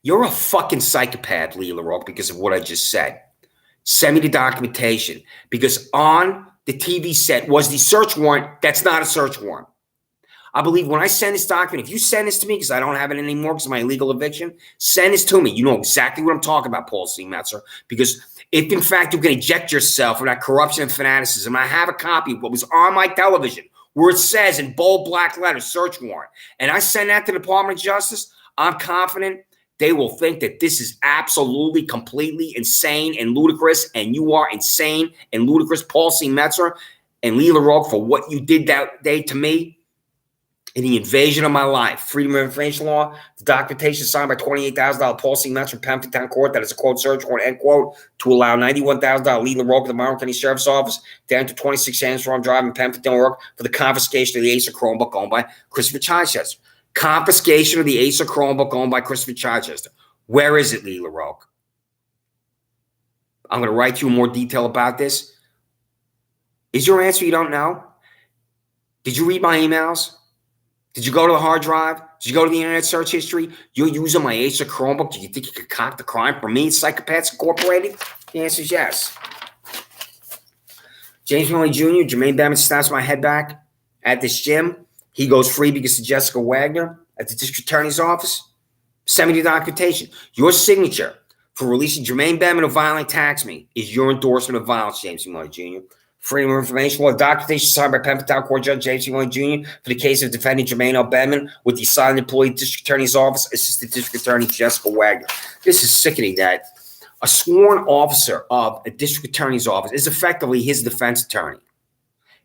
You're a fucking psychopath, Lee LaRoque, because of what I just said. Send me the documentation, because on the TV set was the search warrant. That's not a search warrant. I believe when I send this document, if you send this to me, because I don't have it anymore because of my illegal eviction, send this to me. You know exactly what I'm talking about, Paul C. Metzer, because if, in fact, you can eject yourself from that corruption and fanaticism, I have a copy of what was on my television where it says in bold black letters, search warrant, and I send that to the Department of Justice, I'm confident they will think that this is absolutely, completely insane and ludicrous, and you are insane and ludicrous, Paul C. Metzer and Lee LaRoque, for what you did that day to me in the invasion of my life. Freedom of Information Law, the documentation signed by $28,000 Paul C. Metzer from Pemberton Town Court, that is a quote search warrant, end quote, to allow $91,000 Lee LaRoque of the Monroe County Sheriff's Office to enter 26 Sandstrom Drive in Pemberton, New York, for the confiscation of the Acer Chromebook owned by Christopher Chichester. Confiscation of the Acer Chromebook owned by Christopher Chichester. Where is it, Lee LaRoque? I'm going to write you in more detail about this. Is your answer you don't know? Did you read my emails? Did you go to the hard drive? Did you go to the internet search history? You're using my Acer Chromebook. Do you think you could concoct the crime for me, Psychopaths Incorporated? The answer is yes. James Milley Jr., Jermaine Bettman snaps my head back at this gym. He goes free because of Jessica Wagner at the District Attorney's Office. Send me the documentation. Your signature for releasing Jermaine Bettman to violently tax me is your endorsement of violence, James Milley Jr. Freedom of Information Law, documentation signed by Pemberton Town Court Judge James Milley Jr. for the case of defending Jermaine L. Bettman with the assigned employee District Attorney's Office, Assistant District Attorney Jessica Wagner. This is sickening that A sworn officer of a district attorney's office is effectively his defense attorney.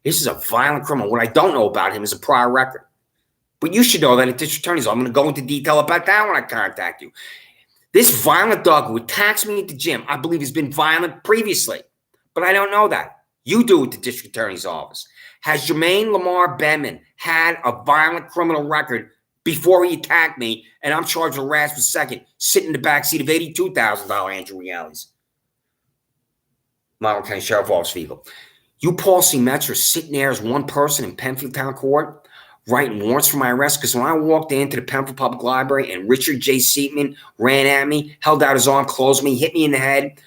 This is a violent criminal. What I don't know about him is a prior record. But you should know that at district attorney's office. I'm going to go into detail about that when I contact you. This violent dog who attacks me at the gym, I believe has been violent previously. But I don't know that. You do at the district attorney's office. Has Jermaine Lamar Benman had a violent criminal record before he attacked me, and I'm charged with arrest for second, sitting in the backseat of $82,000 Andrew Reality's Montgomery County Sheriff Office vehicle? You, Paul C. Metz, are sitting there as one person in Penfield Town Court writing warrants for my arrest, because when I walked into the Penfield Public Library and Richard J. Seatman ran at me, held out his arm, closed me, hit me in the head,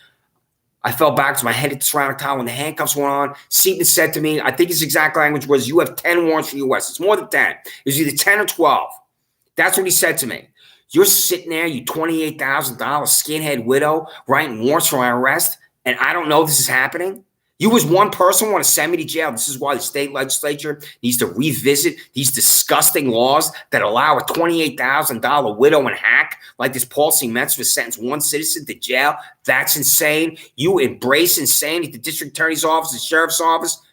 I fell backwards. My head hit the ceramic tile when the handcuffs went on. Seaton said to me, I think his exact language was, you have 10 warrants for your arrest. It's more than 10. It was either 10 or 12. That's what he said to me. You're sitting there, you $28,000 skinhead widow, writing warrants for my arrest, and I don't know this is happening? You as one person want to send me to jail. This is why the state legislature needs to revisit these disgusting laws that allow a $28,000 widow and hack like this Paul C. Metz to sentence one citizen to jail. That's insane. You embrace insane at the district attorney's office, the sheriff's office,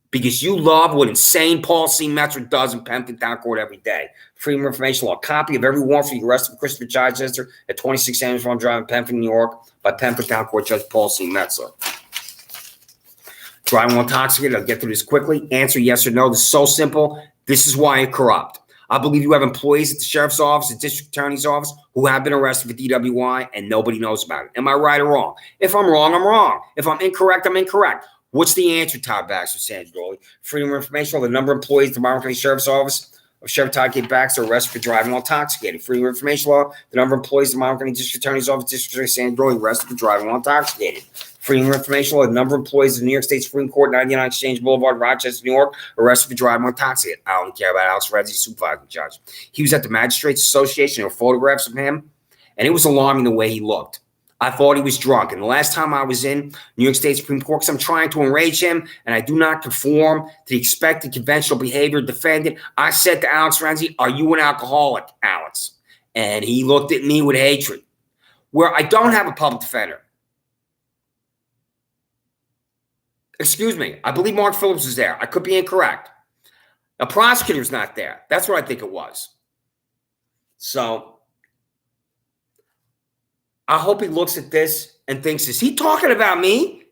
because you love what insane Paul C. Metz does in Penfield Town Court every day. Freedom of Information Law. Copy of every warrant for the arrest of Christopher Chichester at 26 Sandra Farm Drive in Penfield, New York by Penfield Town Court Judge Paul C. Metz. Driving while intoxicated, I'll get through this quickly. Answer yes or no. This is so simple. This is why you're corrupt. I believe you have employees at the sheriff's office, the district attorney's office, who have been arrested for DWI, and nobody knows about it. Am I right or wrong? If I'm wrong, I'm wrong. If I'm incorrect, I'm incorrect. What's the answer, Todd Baxter, Sandra, Doorley? Freedom of Information Law. The number of employees at the Montgomery County Sheriff's Office of Sheriff Todd K. Baxter arrested for driving while intoxicated. Freedom of Information Law. The number of employees at the Montgomery County District Attorney's Office, District Attorney Sandra Doorley, arrested for driving while intoxicated. Freedom of Information Law. The number of employees of the New York State Supreme Court, 99 Exchange Boulevard, Rochester, New York, arrested for driving while intoxicated. I don't care about Alex Renzi, supervising judge. He was at the Magistrates Association. There were photographs of him, and it was alarming the way he looked. I thought he was drunk. And the last time I was in New York State Supreme Court, because I'm trying to enrage him, and I do not conform to the expected conventional behavior defendant, I said to Alex Renzi, are you an alcoholic, Alex? And he looked at me with hatred. Where I don't have a public defender. Excuse me. I believe Mark Phillips is there. I could be incorrect. A prosecutor's not there. That's what I think it was. So I hope he looks at this and thinks, is he talking about me?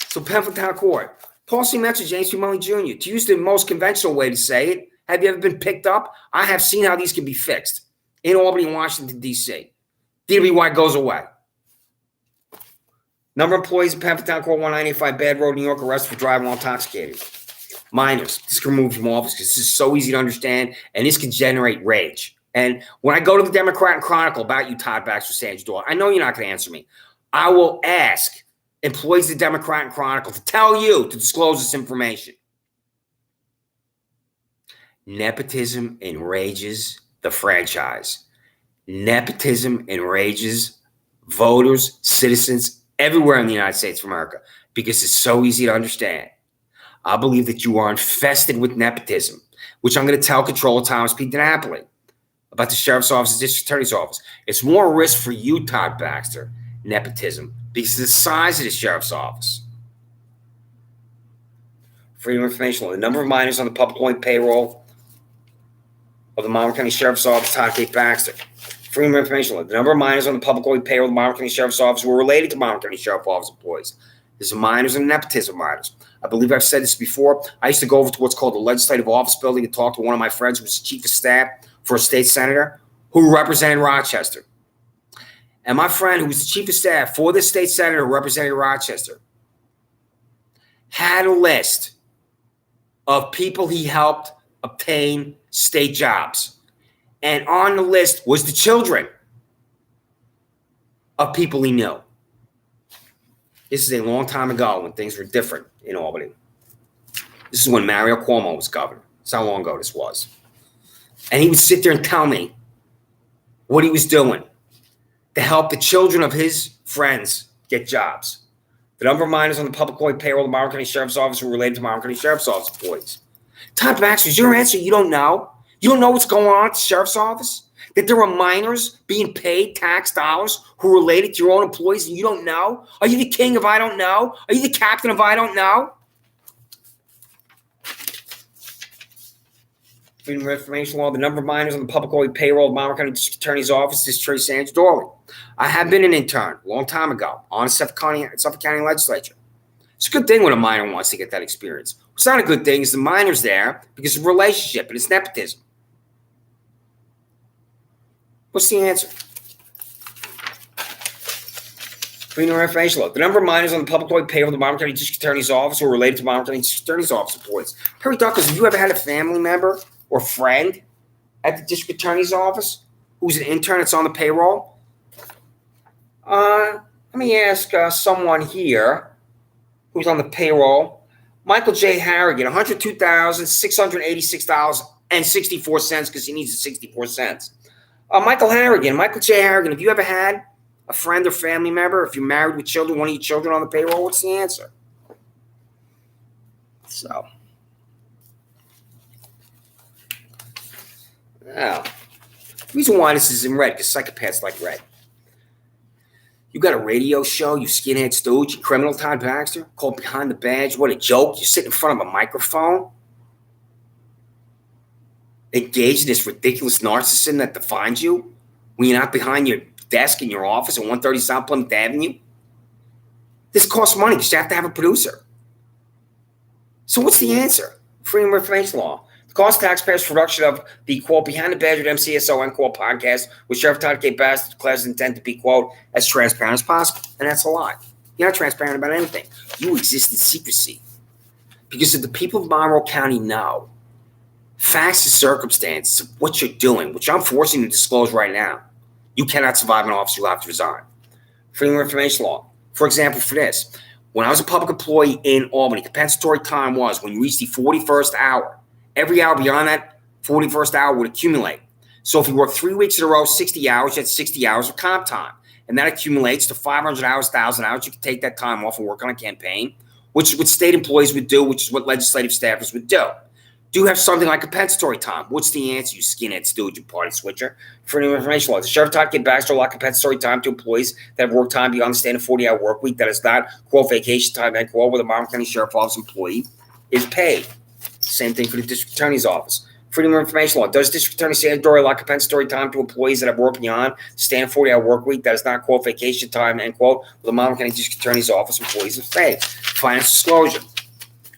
So Penfield Town Court. Paul C. Metz, James P. Mully Jr. To use the most conventional way to say it, have you ever been picked up? I have seen how these can be fixed in Albany, Washington, D.C. DWI goes away. Number of employees at Penfield Town Court, 195 Bad Road, New York, arrested for driving while intoxicated. Minors. This can remove from office because this is so easy to understand, and this can generate rage. And when I go to the Democrat and Chronicle about you, Todd Baxter, Sandra Doorley, I know you're not going to answer me. I will ask employees of the Democrat and Chronicle to tell you to disclose this information. Nepotism enrages the franchise. Nepotism enrages voters, citizens, everywhere in the United States of America because it's so easy to understand. I believe that you are infested with nepotism, which I'm going to tell Controller Thomas P. DiNapoli about the Sheriff's Office, the District Attorney's Office. It's more risk for you, Todd Baxter, nepotism, because of the size of the Sheriff's Office. Freedom of Information Law. The number of minors on the public employee payroll of the Montgomery County Sheriff's Office, Todd K. Baxter. Freedom of Information Law. The number of minors on the public employee payroll of the Montgomery County Sheriff's Office were related to Montgomery County Sheriff's Office employees. There's minors and nepotism minors. I believe I've said this before. I used to go over to what's called the Legislative Office Building and talk to one of my friends who was the chief of staff for a state senator who represented Rochester. And my friend who was the chief of staff for the state senator who represented Rochester had a list of people he helped obtain state jobs. And on the list was the children of people he knew. This is a long time ago when things were different in Albany. This is when Mario Cuomo was governor. That's how long ago this was. And he would sit there and tell me what he was doing to help the children of his friends get jobs. The number of minors on the public employee payroll of the Montgomery County Sheriff's Office were related to Montgomery County Sheriff's Office employees. Todd Baxter, is your answer you don't know? You don't know what's going on at the Sheriff's Office? That there are minors being paid tax dollars who are related to your own employees and you don't know? Are you the king if I don't know? Are you the captain if I don't know? Freedom of Information Law, the number of minors on the public employee payroll of Monroe County District Attorney's Office is Tracy Sandra Doorley. I have been an intern a long time ago on the Suffolk County Legislature. It's a good thing when a minor wants to get that experience. What's not a good thing is the minor's there because of relationship and it's nepotism. What's the answer? Freedom of Information Law. The number of minors on the public employee payroll of the Monroe County District Attorney's Office who are related to Monroe County District Attorney's Office employees. Perry Duckles, have you ever had a family member or friend at the District Attorney's Office who's an intern that's on the payroll? Let me ask someone here who's on the payroll. Michael J. Harrigan, $102,686.64 because he needs the 64 cents. Michael J. Harrigan, have you ever had a friend or family member, if you're married with children, one of your children on the payroll? What's the answer? So, now, the reason why this is in red, because psychopaths like red. You got a radio show, you skinhead stooge, you criminal Todd Baxter, called Behind the Badge. What a joke. You sit in front of a microphone, engage in this ridiculous narcissism that defines you when you're not behind your desk in your office at 130 South Plymouth Avenue. This costs money because you have to have a producer. So what's the answer? Freedom of Information Law. The cost taxpayers production of the, quote, Behind the Badge with MCSO, end quote, podcast, which Sheriff Todd K. Baxter declares his intent to be, quote, as transparent as possible. And that's a lie. You're not transparent about anything. You exist in secrecy. Because if the people of Monroe County know facts and circumstances of what you're doing, which I'm forcing you to disclose right now, you cannot survive in office. You'll have to resign. Freedom of Information Law. For example, for this, when I was a public employee in Albany, compensatory time was when you reached the 41st hour. Every hour beyond that 41st hour would accumulate. So if you work 3 weeks in a row, 60 hours, you had 60 hours of comp time. And that accumulates to 500 hours, 1,000 hours. You can take that time off and work on a campaign, which is what state employees would do, which is what legislative staffers would do. Do you have something like compensatory time? What's the answer, you skinhead stooge and party switcher? Freedom of Information Law. The Sheriff Todd K. Baxter allowed compensatory time to employees that have work time beyond the standard 40-hour work week that is not, quote, vacation time, end quote, where the Monroe County Sheriff's Office employee is paid. Same thing for the District Attorney's Office. Freedom of Information Law. Does District Attorney Sandra Doorley allow compensatory time to employees that have worked beyond the standard 40-hour work week that is not, quote, vacation time, end quote, where the Monroe County District Attorney's Office employees is paid? Financial disclosure.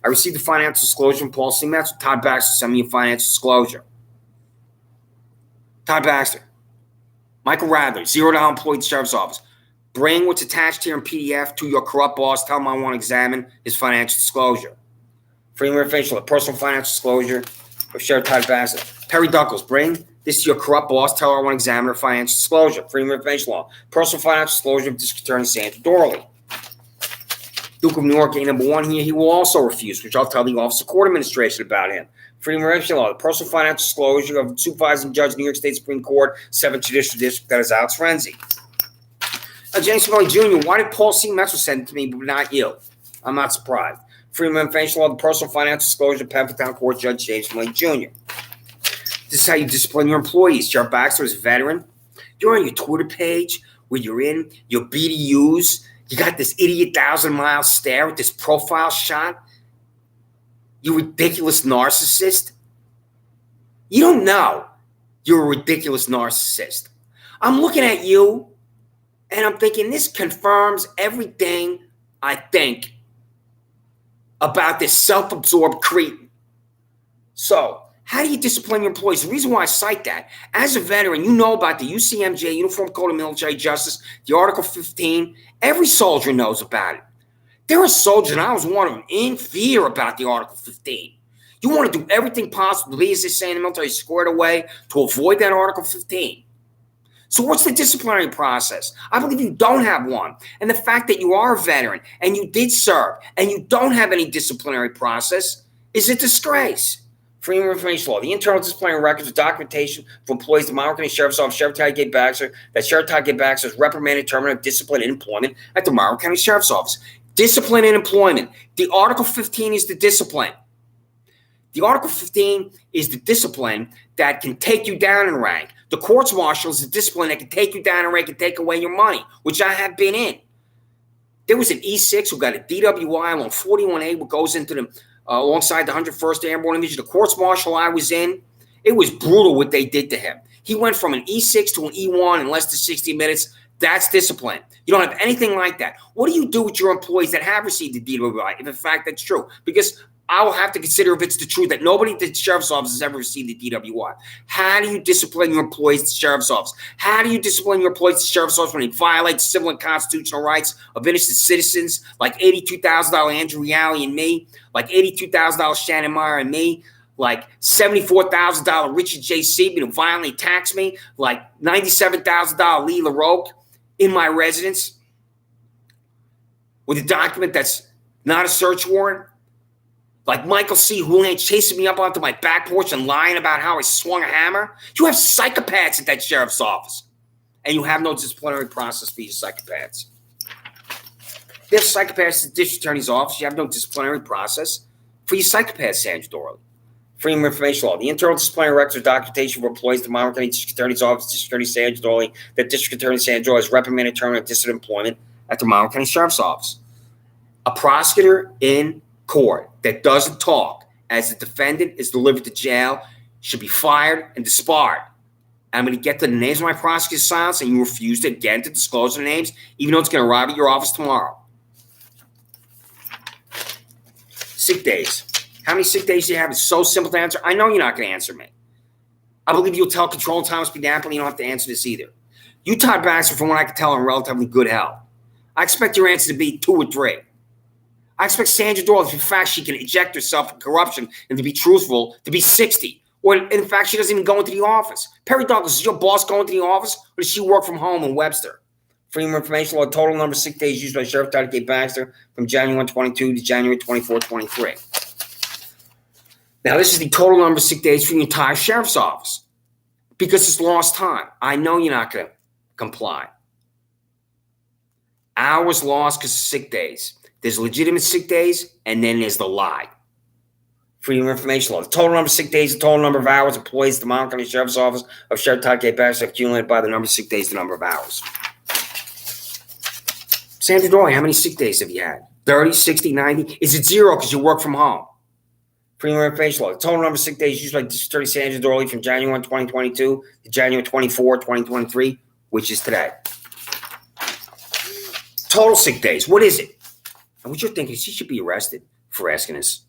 I received a financial disclosure from Paul C. Metz. Todd Baxter sent me a financial disclosure. Todd Baxter. Michael Radler, $0 employee at the Sheriff's Office. Bring what's attached here in PDF to your corrupt boss. Tell him I want to examine his financial disclosure. Freedom of Information Law. Personal financial disclosure of Sheriff Todd Baxter. Perry Duckles. Bring this to your corrupt boss. Tell her I want to examine her financial disclosure. Freedom of Information Law. Personal financial disclosure of District Attorney Sandra Doorley. Duke of New York, number one here, he will also refuse, which I'll tell the Office of Court Administration about him. Freedom of Information Law, the personal financial disclosure of the supervising judge, New York State Supreme Court, 7th Judicial District, that is Alex Renzi. James Smalley Jr., why did Paul C. Metz send it to me, but not you? I'm not surprised. Freedom of Information Law, the personal financial disclosure of Penfield Town Court Judge James Smalley Jr. This is how you discipline your employees. Sheriff Baxter is a veteran. You're on your Twitter page where you're in your BDUs. You got this idiot 1,000-mile stare with this profile shot. You ridiculous narcissist. You don't know you're a ridiculous narcissist. I'm looking at you, and I'm thinking this confirms everything I think about this self-absorbed cretin. So, how do you discipline your employees? The reason why I cite that, as a veteran, you know about the UCMJ, Uniform Code of Military Justice, the Article 15. Every soldier knows about it. There are soldiers, and I was one of them, in fear about the Article 15. You want to do everything possible to be, as they say in the military, squared away to avoid that Article 15. So what's the disciplinary process? I believe you don't have one. And the fact that you are a veteran and you did serve and you don't have any disciplinary process is a disgrace. Freedom of Information Law. The internal disciplinary records of documentation for employees of the Monroe County Sheriff's Office, Sheriff Todd K. Baxter, that Sheriff Todd K. Baxter is reprimanded, terminated, discipline, and employment at the Monroe County Sheriff's Office. Discipline and employment. The Article 15 is the discipline. The Article 15 is the discipline that can take you down in rank. The courts martial is the discipline that can take you down in rank and take away your money, which I have been in. There was an E6 who got a DWI along 41A, what goes into the alongside the 101st Airborne Division. The courts martial I was in, it was brutal what they did to him. He went from an E6 to an E1 in less than 60 minutes. That's discipline. You don't have anything like that. What do you do with your employees that have received the DWI, if in fact that's true? Because I will have to consider if it's the truth that nobody at the sheriff's office has ever received the DWI. How do you discipline your employees at the sheriff's office? How do you discipline your employees at the sheriff's office when they violate civil and constitutional rights of innocent citizens like $82,000 Andrew Reale and me, like $82,000 Shannon Meyer and me, like $74,000 Richard J. Seaman who violently attacks me, like $97,000 Lee LaRoque in my residence with a document that's not a search warrant? Like Michael C. Houlihan chasing me up onto my back porch and lying about how I swung a hammer? You have psychopaths at that sheriff's office. And you have no disciplinary process for these psychopaths. There's psychopaths at the district attorney's office. You have no disciplinary process for your psychopaths, Sandra Doorley. Freedom of information law. The internal disciplinary records or documentation for employees of the Monmouth County District Attorney's Office, District Attorney Sandra Doorley, that District Attorney Sandra Doorley has reprimanded, terminated, disciplined employment at the Monmouth County Sheriff's Office. A prosecutor in court that doesn't talk as the defendant is delivered to jail should be fired and disbarred. I'm going to get to the names of my prosecutor's silence, and you refuse to again to disclose their names, even though it's going to arrive at your office tomorrow. Sick days. How many sick days do you have? It's so simple to answer. I know you're not going to answer me. I believe you'll tell Control Thomas B. Napoli you don't have to answer this either. You, Todd Baxter, from what I can tell, are in relatively good health. I expect your answer to be 2 or 3. I expect Sandra Doorley, if in fact she can eject herself from corruption and to be truthful, to be 60. Or in fact, she doesn't even go into the office. Perry Douglas, is your boss going to the office, or does she work from home in Webster? Freedom of information law, total number of sick days used by Sheriff Todd K. Baxter from January 1, 22 to January 24, 23. Now, this is the total number of sick days for the entire sheriff's office because it's lost time. I know you're not going to comply. Hours lost because of sick days. There's legitimate sick days, and then there's the lie. Freedom of information law. The total number of sick days, the total number of hours employees at the Monmouth County Sheriff's Office of Sheriff Todd K. Baxter accumulated by the number of sick days, the number of hours. Sandra Doorley, how many sick days have you had? 30, 60, 90? Is it 0 because you work from home? Freedom of information law. The total number of sick days used by District Attorney Sandra Doorley from January 1, 2022 to January 24, 2023, which is today. Total sick days. What is it? And what you're thinking is she should be arrested for asking us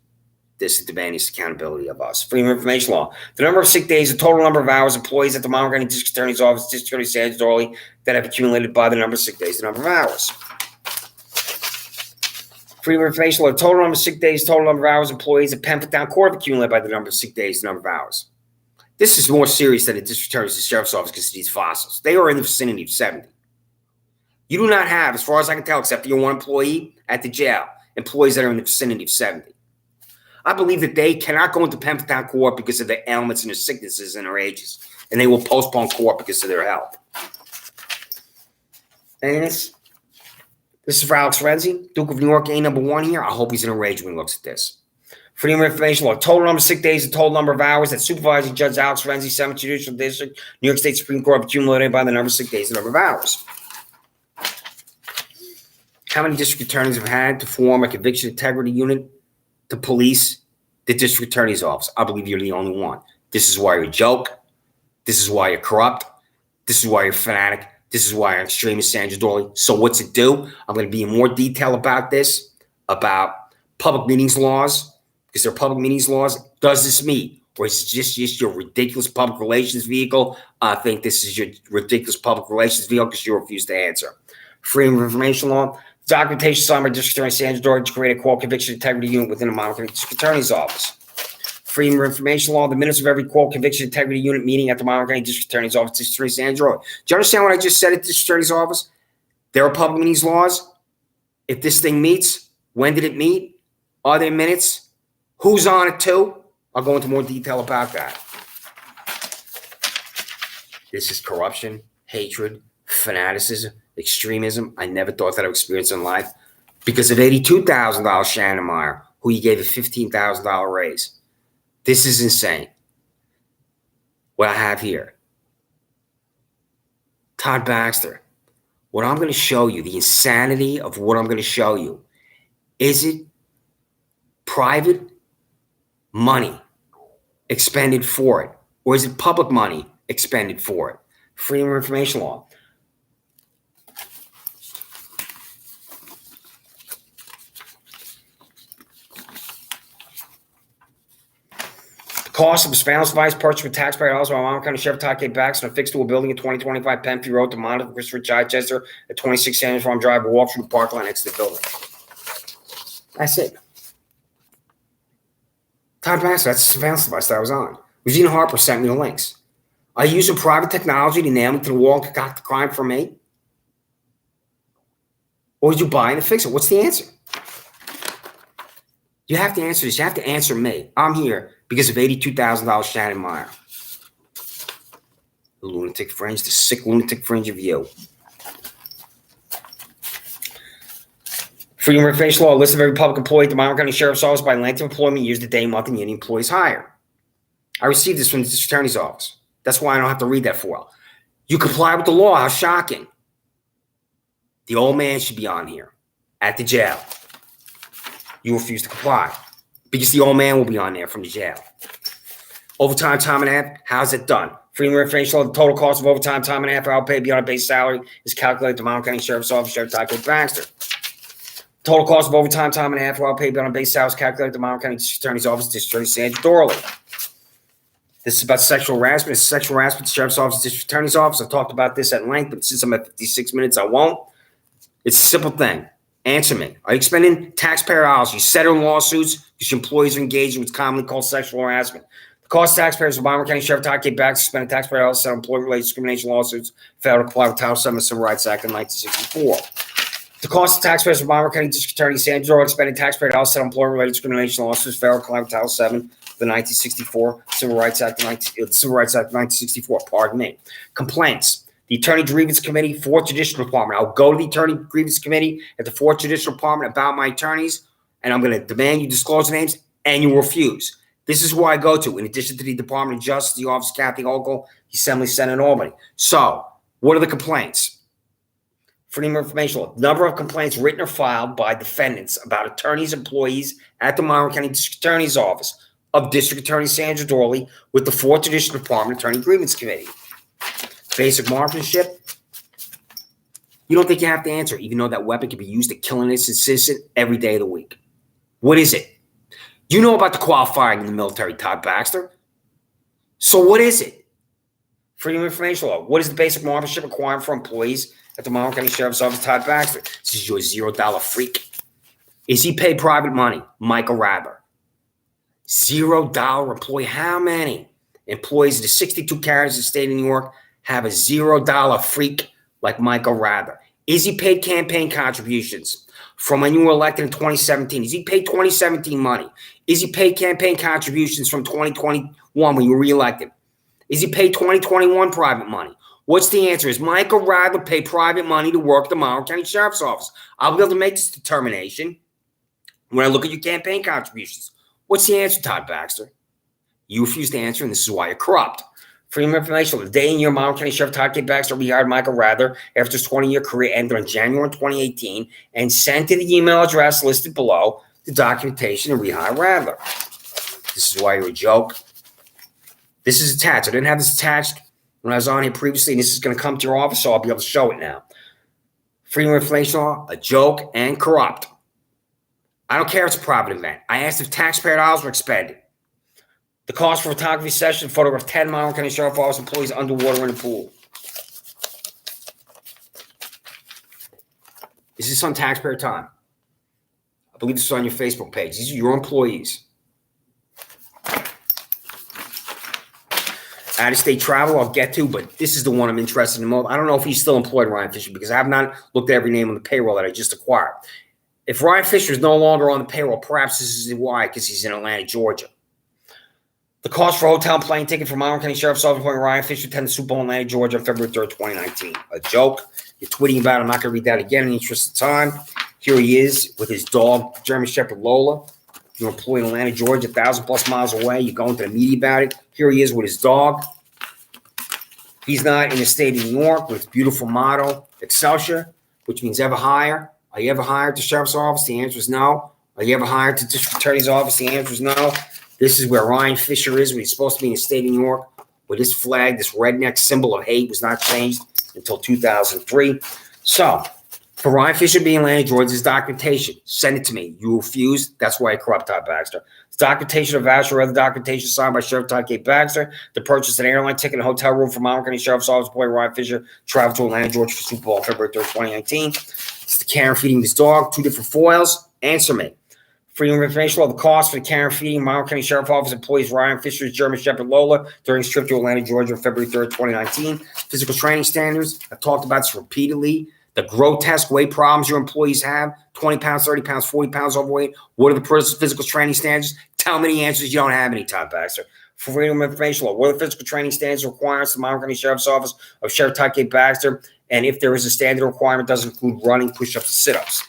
this and demanding this accountability of us. Freedom of information law. The number of sick days, the total number of hours employees at the Monmouth County District Attorney's Office, District Attorney Sandra Doorley, that have accumulated by the number of sick days, the number of hours. Freedom of information law. The total number of sick days, total number of hours employees at Penford Town Court have accumulated by the number of sick days, the number of hours. This is more serious than the District Attorney's Sheriff's Office because of these fossils. They are in the vicinity of 70. You do not have, as far as I can tell, except for your one employee at the jail, employees that are in the vicinity of 70. I believe that they cannot go into Penford Town Court because of their ailments and their sicknesses and their ages, and they will postpone court because of their health. And this is for Alex Renzi, Duke of New York, A#1 here. I hope he's in a rage when he looks at this. Freedom of information law. Total number of sick days, the total number of hours that supervising Judge Alex Renzi, 7th Judicial District, New York State Supreme Court, accumulated by the number of sick days, the number of hours. How many district attorneys have had to form a conviction integrity unit to police the district attorney's office? I believe you're the only one. This is why you're a joke. This is why you're corrupt. This is why you're a fanatic. This is why you're extremist, Sandra Doorley. So what's it do? I'm going to be in more detail about this, about public meetings laws, because they're public meetings laws. Does this meet? Or is it just your ridiculous public relations vehicle? I think this is your ridiculous public relations vehicle because you refuse to answer. Freedom of information law. Documentation signed by District Attorney Sandra Doorley to create a quote conviction integrity unit within the Monmouth County District Attorney's Office. Freedom of information law. The minutes of every quote conviction integrity unit meeting at the Monmouth County District Attorney's Office. District Attorney Sandra Doorley. Do you understand what I just said at the District Attorney's Office? There are public meetings laws. If this thing meets, when did it meet? Are there minutes? Who's on it too? I'll go into more detail about that. This is corruption, hatred, fanaticism, extremism. I never thought that I would experience in life because of $82,000 Shannon Meyer, who he gave a $15,000 raise. This is insane. What I have here. Todd Baxter, what I'm going to show you, the insanity of what I'm going to show you, is it private money expended for it? Or is it public money expended for it? Freedom of Information Law. Cost of a surveillance device purchased with taxpayer dollars by Wyoming County Sheriff Todd K. Baxter and affixed to a building at 2025 Penfield Road to monitor Christopher Chichester at 26 Sandra Farm Drive, or walk through the park line next to the building. That's it. Todd Baxter, that's the surveillance device that I was on. Regina Harper sent me the links. Are you using private technology to nail me to the wall and concoct the crime for me? Or did you buy and fix it? What's the answer? You have to answer this. You have to answer me. I'm here because of $82,000 Shannon Meyer. The lunatic fringe, the sick lunatic fringe of you. Freedom of Information Law, list of every public employee at the Wyoming County Sheriff's Office by length of employment, years, the day, month, and year the employee's hire. I received this from the District Attorney's Office. That's why I don't have to read that for you. You comply with the law. How shocking. The old man should be on here at the jail. You refuse to comply because the old man will be on there from the jail. Overtime, time and a half, how's it done? Freedom of Information Law, the total cost of overtime, time and a half, hour paid beyond a base salary is calculated at the Wyoming County Sheriff's Office, Sheriff Todd K. Baxter. Total cost of overtime, time and a half, hour paid beyond a base salary is calculated at the Wyoming County District Attorney's Office, District Attorney Sandra Doorley. This is about sexual harassment. It's sexual harassment, the Sheriff's Office, District Attorney's Office. I talked about this at length, but since I'm at 56 minutes, I won't. It's a simple thing. Answer me. Are you expending taxpayer dollars? You settle lawsuits because your employees are engaged in what's commonly called sexual harassment. The cost of taxpayers of Wyoming County Sheriff Todd K. Baxter spending taxpayer dollars to settle employee-related discrimination lawsuits, failed to comply with Title VII of the Civil Rights Act of 1964. The cost of taxpayers of Wyoming County District Attorney Sandra Doorley spending taxpayer dollars to settle employee-related discrimination lawsuits, failed to comply with Title VII of the 1964 Civil Rights Act of 1964. Pardon me. Complaints. The Attorney Grievance Committee, 4th Judicial Department. I'll go to the Attorney Grievance Committee at the 4th Judicial Department about my attorneys, and I'm going to demand you disclose the names, and you refuse. This is who I go to, in addition to the Department of Justice, the Office of Kathy Hochul, the Assembly Senate in Albany. So, what are the complaints? Freedom of Information Law. Number of complaints written or filed by defendants about attorneys, employees at the Wyoming County District Attorney's Office of District Attorney Sandra Doorley with the 4th Judicial Department Attorney Grievance Committee. Basic marksmanship. You don't think you have to answer, even though that weapon can be used to kill an innocent citizen every day of the week. What is it? You know about the qualifying in the military, Todd Baxter. So what is it? Freedom of Information Law. What is the basic marksmanship requirement for employees at the Wyoming County Sheriff's Office, Todd Baxter? This is your $0 freak. Is he paid private money? Michael Rather. $0 employee. How many employees in the 62 counties of the state of New York have a $0 freak like Michael Rather? Is he paid campaign contributions from when you were elected in 2017? Is he paid 2017 money? Is he paid campaign contributions from 2021 when you were reelected? Is he paid 2021 private money? What's the answer? Is Michael Rather pay private money to work at the Wyoming County Sheriff's Office? I'll be able to make this determination when I look at your campaign contributions. What's the answer, Todd Baxter? You refuse to answer, and this is why you're corrupt. Freedom of Information. The day in your Wyoming County Sheriff Todd K. Baxter rehired Michael Rather after his 20-year career ended on January 2018 and sent to the email address listed below the documentation to rehire Rather. This is why you're a joke. This is attached. I didn't have this attached when I was on here previously, and this is going to come to your office, so I'll be able to show it now. Freedom of Information Law, a joke and corrupt. I don't care if it's a private event. I asked if taxpayer dollars were expended. The cost for photography session, photograph 10 Wyoming County Sheriff's Office employees underwater in a pool. Is this on taxpayer time? I believe this is on your Facebook page. These are your employees. Out-of-state travel I'll get to, but this is the one I'm interested in most. I don't know if he's still employed, Ryan Fisher, because I have not looked at every name on the payroll that I just acquired. If Ryan Fisher is no longer on the payroll, perhaps this is why, because he's in Atlanta, Georgia. The cost for a hotel and plane ticket from Wyoming County Sheriff's Office employee Ryan Fisher attended the Super Bowl in Atlanta, Georgia on February 3rd, 2019. A joke. You're tweeting about it. I'm not going to read that again in the interest of time. Here he is with his dog, German Shepherd Lola. You're employed in Atlanta, Georgia, 1,000+ miles away. You're going to the media about it. Here he is with his dog. He's not in the state of New York with its beautiful motto, Excelsior, which means ever higher. Are you ever hired to the sheriff's office? The answer is no. Are you ever hired to the district attorney's office? The answer is no. This is where Ryan Fisher is when he's supposed to be in the state of New York, where this flag, this redneck symbol of hate, was not changed until 2003. So, for Ryan Fisher being in Atlanta, Georgia, his documentation. Send it to me. You refuse. That's why I corrupt Todd Baxter. It's documentation of voucher or other documentation signed by Sheriff Todd K. Baxter to purchase an airline ticket and hotel room for Monmouth County Sheriff's Office employee Ryan Fisher travel to Atlanta, Georgia for Super Bowl February 3rd, 2019. It's the care and feeding his dog. 2 different foils. Answer me. Freedom of information law, the cost for the care and feeding Monmouth County Sheriff's Office employees Ryan Fisher's German Shepherd Lola during his trip to Atlanta, Georgia on February 3rd, 2019. Physical training standards. I've talked about this repeatedly. The grotesque weight problems your employees have, 20 pounds, 30 pounds, 40 pounds overweight. What are the physical training standards? Tell me the answers. You don't have any, Todd Baxter. For freedom of information law, what are the physical training standards requirements of the Monmouth County Sheriff's Office of Sheriff Todd K. Baxter? And if there is a standard requirement, does include running, push-ups, and sit-ups.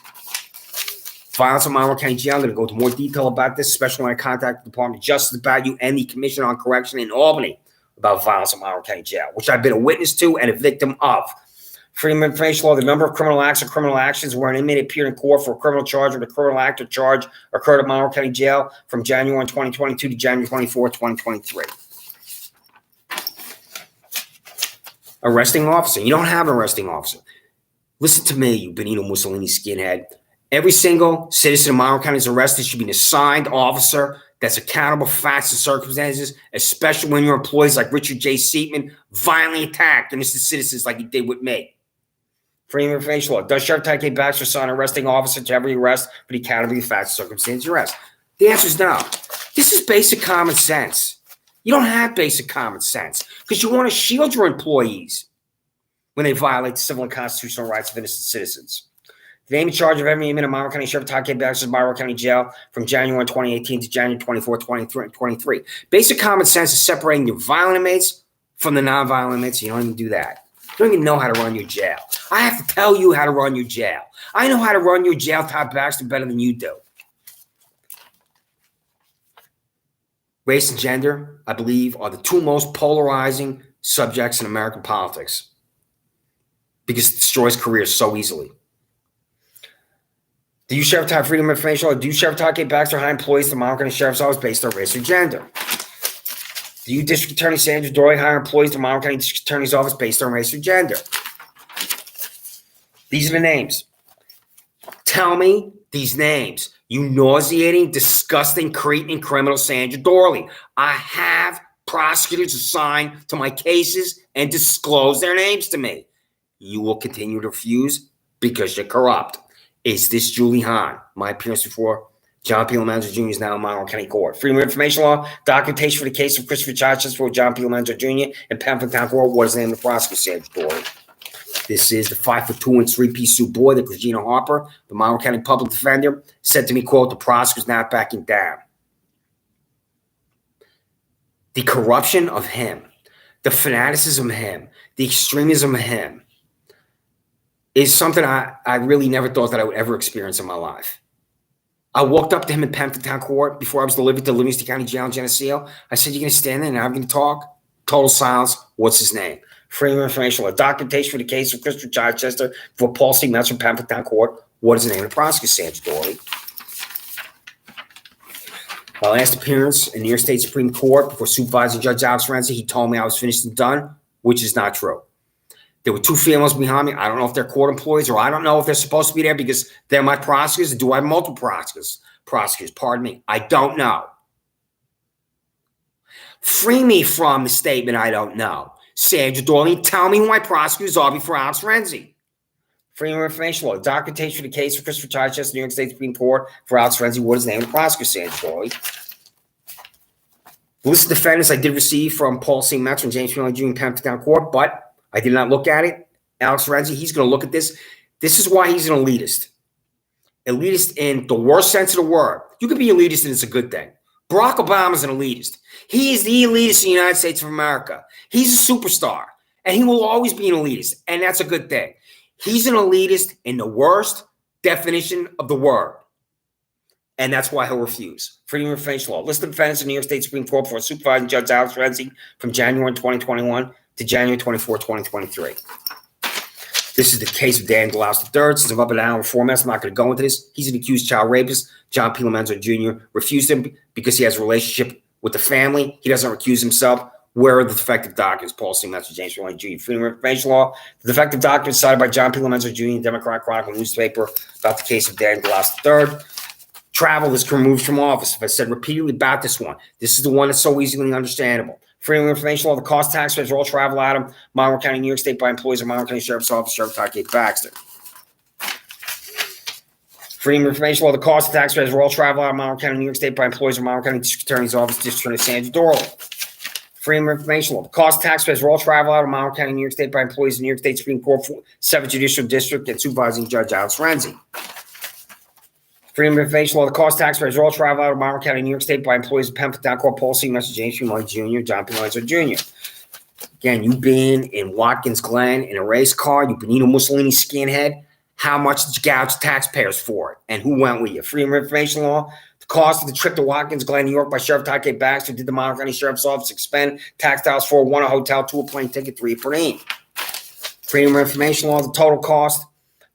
Violence in Monmouth County Jail. I'm going to go into more detail about this, especially when I contact the Department of Justice about you and the Commission on Correction in Albany about violence in Monmouth County Jail, which I've been a witness to and a victim of. Freedom of information law, the number of criminal acts or criminal actions where an inmate appeared in court for a criminal charge or the criminal act or charge occurred at Monmouth County Jail from January 2022 to January 24, 2023. Arresting officer. You don't have an arresting officer. Listen to me, you Benito Mussolini skinhead. Every single citizen of Monmouth County is arrested should be an assigned officer that's accountable for facts and circumstances, especially when your employees like Richard J. Seatman violently attacked innocent citizens like he did with me. Freedom of information law. Does Sheriff Todd K. Baxter assign an arresting officer to every arrest for the accountability of facts and circumstances of arrest? The answer is no. This is basic common sense. You don't have basic common sense because you want to shield your employees when they violate the civil and constitutional rights of innocent citizens. The name and charge of every inmate of Monmouth County Sheriff Todd K. Baxter's Monmouth County Jail from January 2018 to January 24, 2023. Basic common sense is separating your violent inmates from the non-violent inmates. You don't even do that. You don't even know how to run your jail. I have to tell you how to run your jail. I know how to run your jail, Todd Baxter, better than you do. Race and gender, I believe, are the 2 most polarizing subjects in American politics because it destroys careers so easily. Do you Sheriff Todd Freedom of Information Law? Do you Sheriff Todd K. Baxter hire employees to the Monmouth County Sheriff's Office based on race or gender? Do you District Attorney Sandra Doorley hire employees to the Monmouth County District Attorney's Office based on race or gender? These are the names. Tell me these names. You nauseating, disgusting, cretin, and criminal Sandra Doorley. I have prosecutors assigned to my cases and disclose their names to me. You will continue to refuse because you're corrupt. Is this Julie Hahn? My appearance before John P. Lamanzo Jr. is now in Monmouth County Court. Freedom of Information Law, documentation for the case of Christopher Chachas for John P. Lamanzo Jr. and Pamphlet Town Court. What is the name of the prosecutor, Sandra Doorley? This is the 5'2" and 3-piece suit boy that Regina Harper, the Monmouth County public defender, said to me, quote, the prosecutor's not backing down. The corruption of him, the fanaticism of him, the extremism of him is something I really never thought that I would ever experience in my life. I walked up to him in Pamphlet Town Court before I was delivered to Livingston County Jail in Geneseo. I said, you're going to stand there and I'm going to talk? Total silence. What's his name? Freedom of Information Law. Documentation for the case of Christopher Chichester for Paul C. Metz from Pamphlet Town Court. What is the name of the prosecutor? Sandra Doorley. My last appearance in the New York State Supreme Court before Supervisor Judge Alex Renzi, he told me I was finished and done, which is not true. There were 2 females behind me. I don't know if they're court employees or I don't know if they're supposed to be there because they're my prosecutors. Do I have multiple prosecutors? Pardon me. I don't know. Free me from the statement, I don't know. Sandra Doorley, tell me who my prosecutors are before Alex Renzi. Freedom of Information Law. Documentation for the case of Christopher Chichester, New York State Supreme Court for Alex Renzi. What is the name of the prosecutor? Sandra Doorley. The list of defendants I did receive from Paul C. Metz and James P. Jr. in Pamphlet Town Court, but I did not look at it. Alex Renzi, he's going to look at this. This is why he's an elitist. Elitist in the worst sense of the word. You can be elitist and it's a good thing. Barack Obama's an elitist. He is the elitist in the United States of America. He's a superstar, and he will always be an elitist, and that's a good thing. He's an elitist in the worst definition of the word. And that's why he'll refuse. Freedom of Information Law. List of defendants in New York State Supreme Court for supervising Judge Alex Renzi from January 2021 to January 24, 2023. This is the case of Dan Glaus III. Since I'm up an hour and 4 minutes, I'm not going to go into this. He's an accused child rapist. John P. Lomenzo Jr. refused him because he has a relationship with the family. He doesn't recuse himself. Where are the defective documents? Paul C. Lomenzo, James Lomenzo Jr. Freedom of Information Law. The defective documents cited by John P. Lomenzo Jr. Democrat Chronicle newspaper about the case of Dan Glaus III. Travel is removed from office. If I said repeatedly about this one, this is the one that's so easily understandable. Freedom of Information Law. The cost taxpayers all travel out of Monroe County, New York State by employees of Monroe County Sheriff's Office, Sheriff Todd Baxter. Freedom of Information Law. The cost of taxpayers all travel out of Monroe County, New York State by employees of Monroe County District Attorney's Office, District Attorney Sandra Doorley. Freedom of Information Law. The cost of taxpayers all travel out of Monroe County, New York State by employees of New York State Supreme Court, 7th Judicial District, and supervising Judge Alex Renzi. Freedom of Information Law. The cost of taxpayers all travel out of Monroe County, New York State by employees of Penn Town Court, Paul C. Lomenzo, James P. Lomenzo Jr., John P. Lomenzo Jr. Again, you've been in Watkins Glen in a race car. You've been Benito Mussolini skinhead. How much did you gouge taxpayers for it? And who went with you? Freedom of Information Law. The cost of the trip to Watkins Glen, New York by Sheriff Todd Baxter did the Monroe County Sheriff's Office expend tax dollars for 1, a hotel, 2, a plane ticket, 3, per name. Freedom of Information Law. The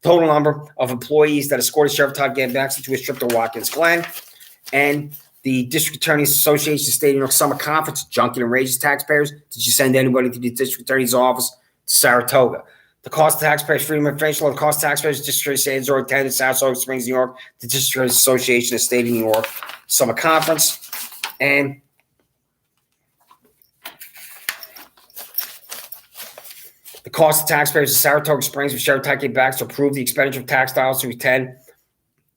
total number of employees that escorted Sheriff Todd Baxter to his trip to Watkins Glen. And the District Attorneys Association of the State of New York Summer Conference, junket and rages taxpayers. Did you send anybody to the District Attorney's Office to Saratoga? The cost of taxpayers, Freedom of Information Law. The cost of taxpayers, District Attorney Sandra attended South Springs, New York, the District Attorneys Association of the State of New York Summer Conference. And the cost of taxpayers of Saratoga Springs with Sheriff Todd Baxter approved the expenditure of tax dollars to attend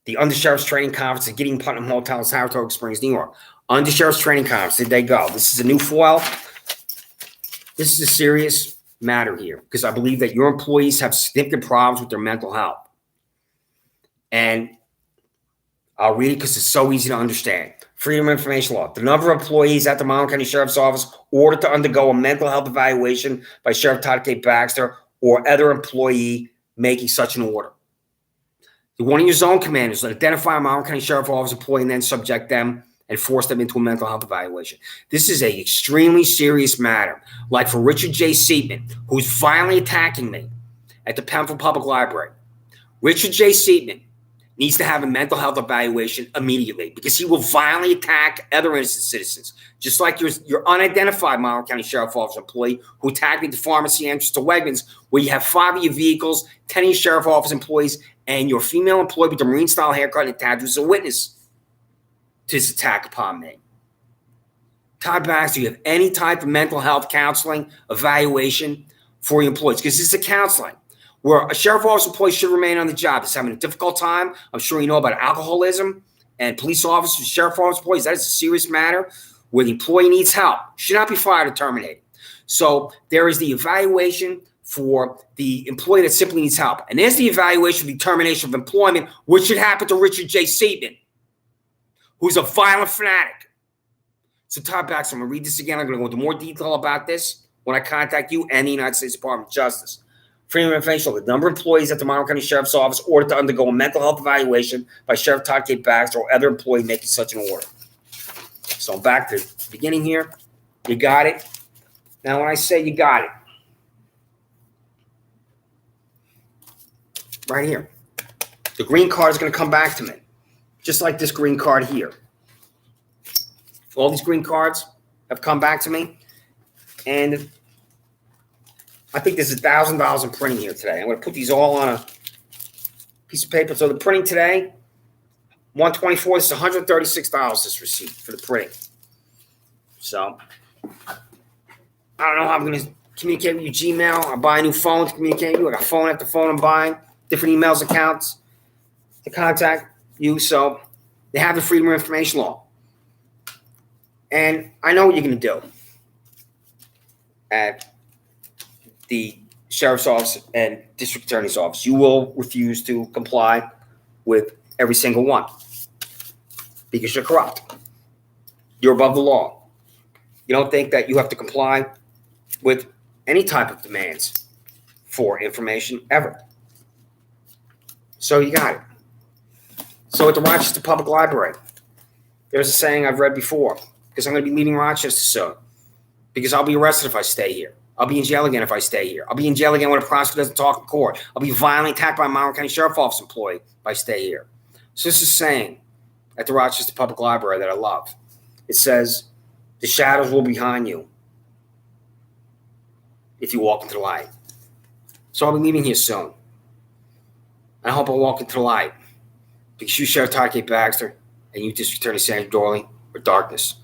the Undersheriff's Training Conference at Gideon Putnam Hotel in Saratoga Springs, New York. Undersheriff's Training Conference, did they go? This is a new foil. This is a serious matter here because I believe that your employees have significant problems with their mental health. And I'll read it because it's so easy to understand. Freedom of Information Law. The number of employees at the Monroe County Sheriff's Office ordered to undergo a mental health evaluation by Sheriff Todd Baxter or other employee making such an order. One of your zone commanders will identify a Monroe County Sheriff's Office employee and then subject them and force them into a mental health evaluation. This is an extremely serious matter. Like for Richard J. Seatman, who's violently attacking me at the Penfield Public Library. Richard J. Seatman needs to have a mental health evaluation immediately because he will violently attack other innocent citizens. Just like your unidentified Monroe County Sheriff's Office employee who attacked me at the pharmacy entrance to Wegmans, where you have 5 of your vehicles, 10 of your Sheriff's Office employees, and your female employee with the Marine-style haircut and tattoo was a witness to this attack upon me. Todd Baxter, you have any type of mental health counseling evaluation for your employees? Because this is a counseling where a Sheriff's Office employee should remain on the job. Is having a difficult time. I'm sure you know about alcoholism and police officers, Sheriff's Office employees. That is a serious matter where the employee needs help. Should not be fired or terminated. So there is the evaluation for the employee that simply needs help. And there's the evaluation for the termination of employment, which should happen to Richard J. Seatman, who's a violent fanatic. So Todd Baxter, I'm going to read this again. I'm going to go into more detail about this when I contact you and the United States Department of Justice. Freedom of Information Law. The number of employees at the Monroe County Sheriff's Office ordered to undergo a mental health evaluation by Sheriff Todd Baxter or other employee making such an order. So I'm back to the beginning here. You got it. Now when I say you got it, right here. The green card is going to come back to me, just like this green card here. All these green cards have come back to me, and I think there's $1,000 in printing here today. I'm going to put these all on a piece of paper. So the printing today, $124. This is $136. This receipt for the printing. So I don't know how I'm going to communicate with you. Gmail. I buy a new phone to communicate with you. I got phone after phone I'm buying. Different emails, accounts to contact you. So they have the Freedom of Information Law. And I know what you're going to do at the Sheriff's Office and District Attorney's Office. You will refuse to comply with every single one because you're corrupt. You're above the law. You don't think that you have to comply with any type of demands for information ever. So you got it. So at the Rochester Public Library, there's a saying I've read before, because I'm going to be leaving Rochester soon. Because I'll be arrested if I stay here. I'll be in jail again if I stay here. I'll be in jail again when a prosecutor doesn't talk in court. I'll be violently attacked by a Monroe County Sheriff's Office employee if I stay here. So this is a saying at the Rochester Public Library that I love. It says, the shadows will be behind you if you walk into the light. So I'll be leaving here soon. I hope I walk into the light, because you, Sheriff Todd K. Baxter, and you, District Attorney Sandra Doorley, are darkness.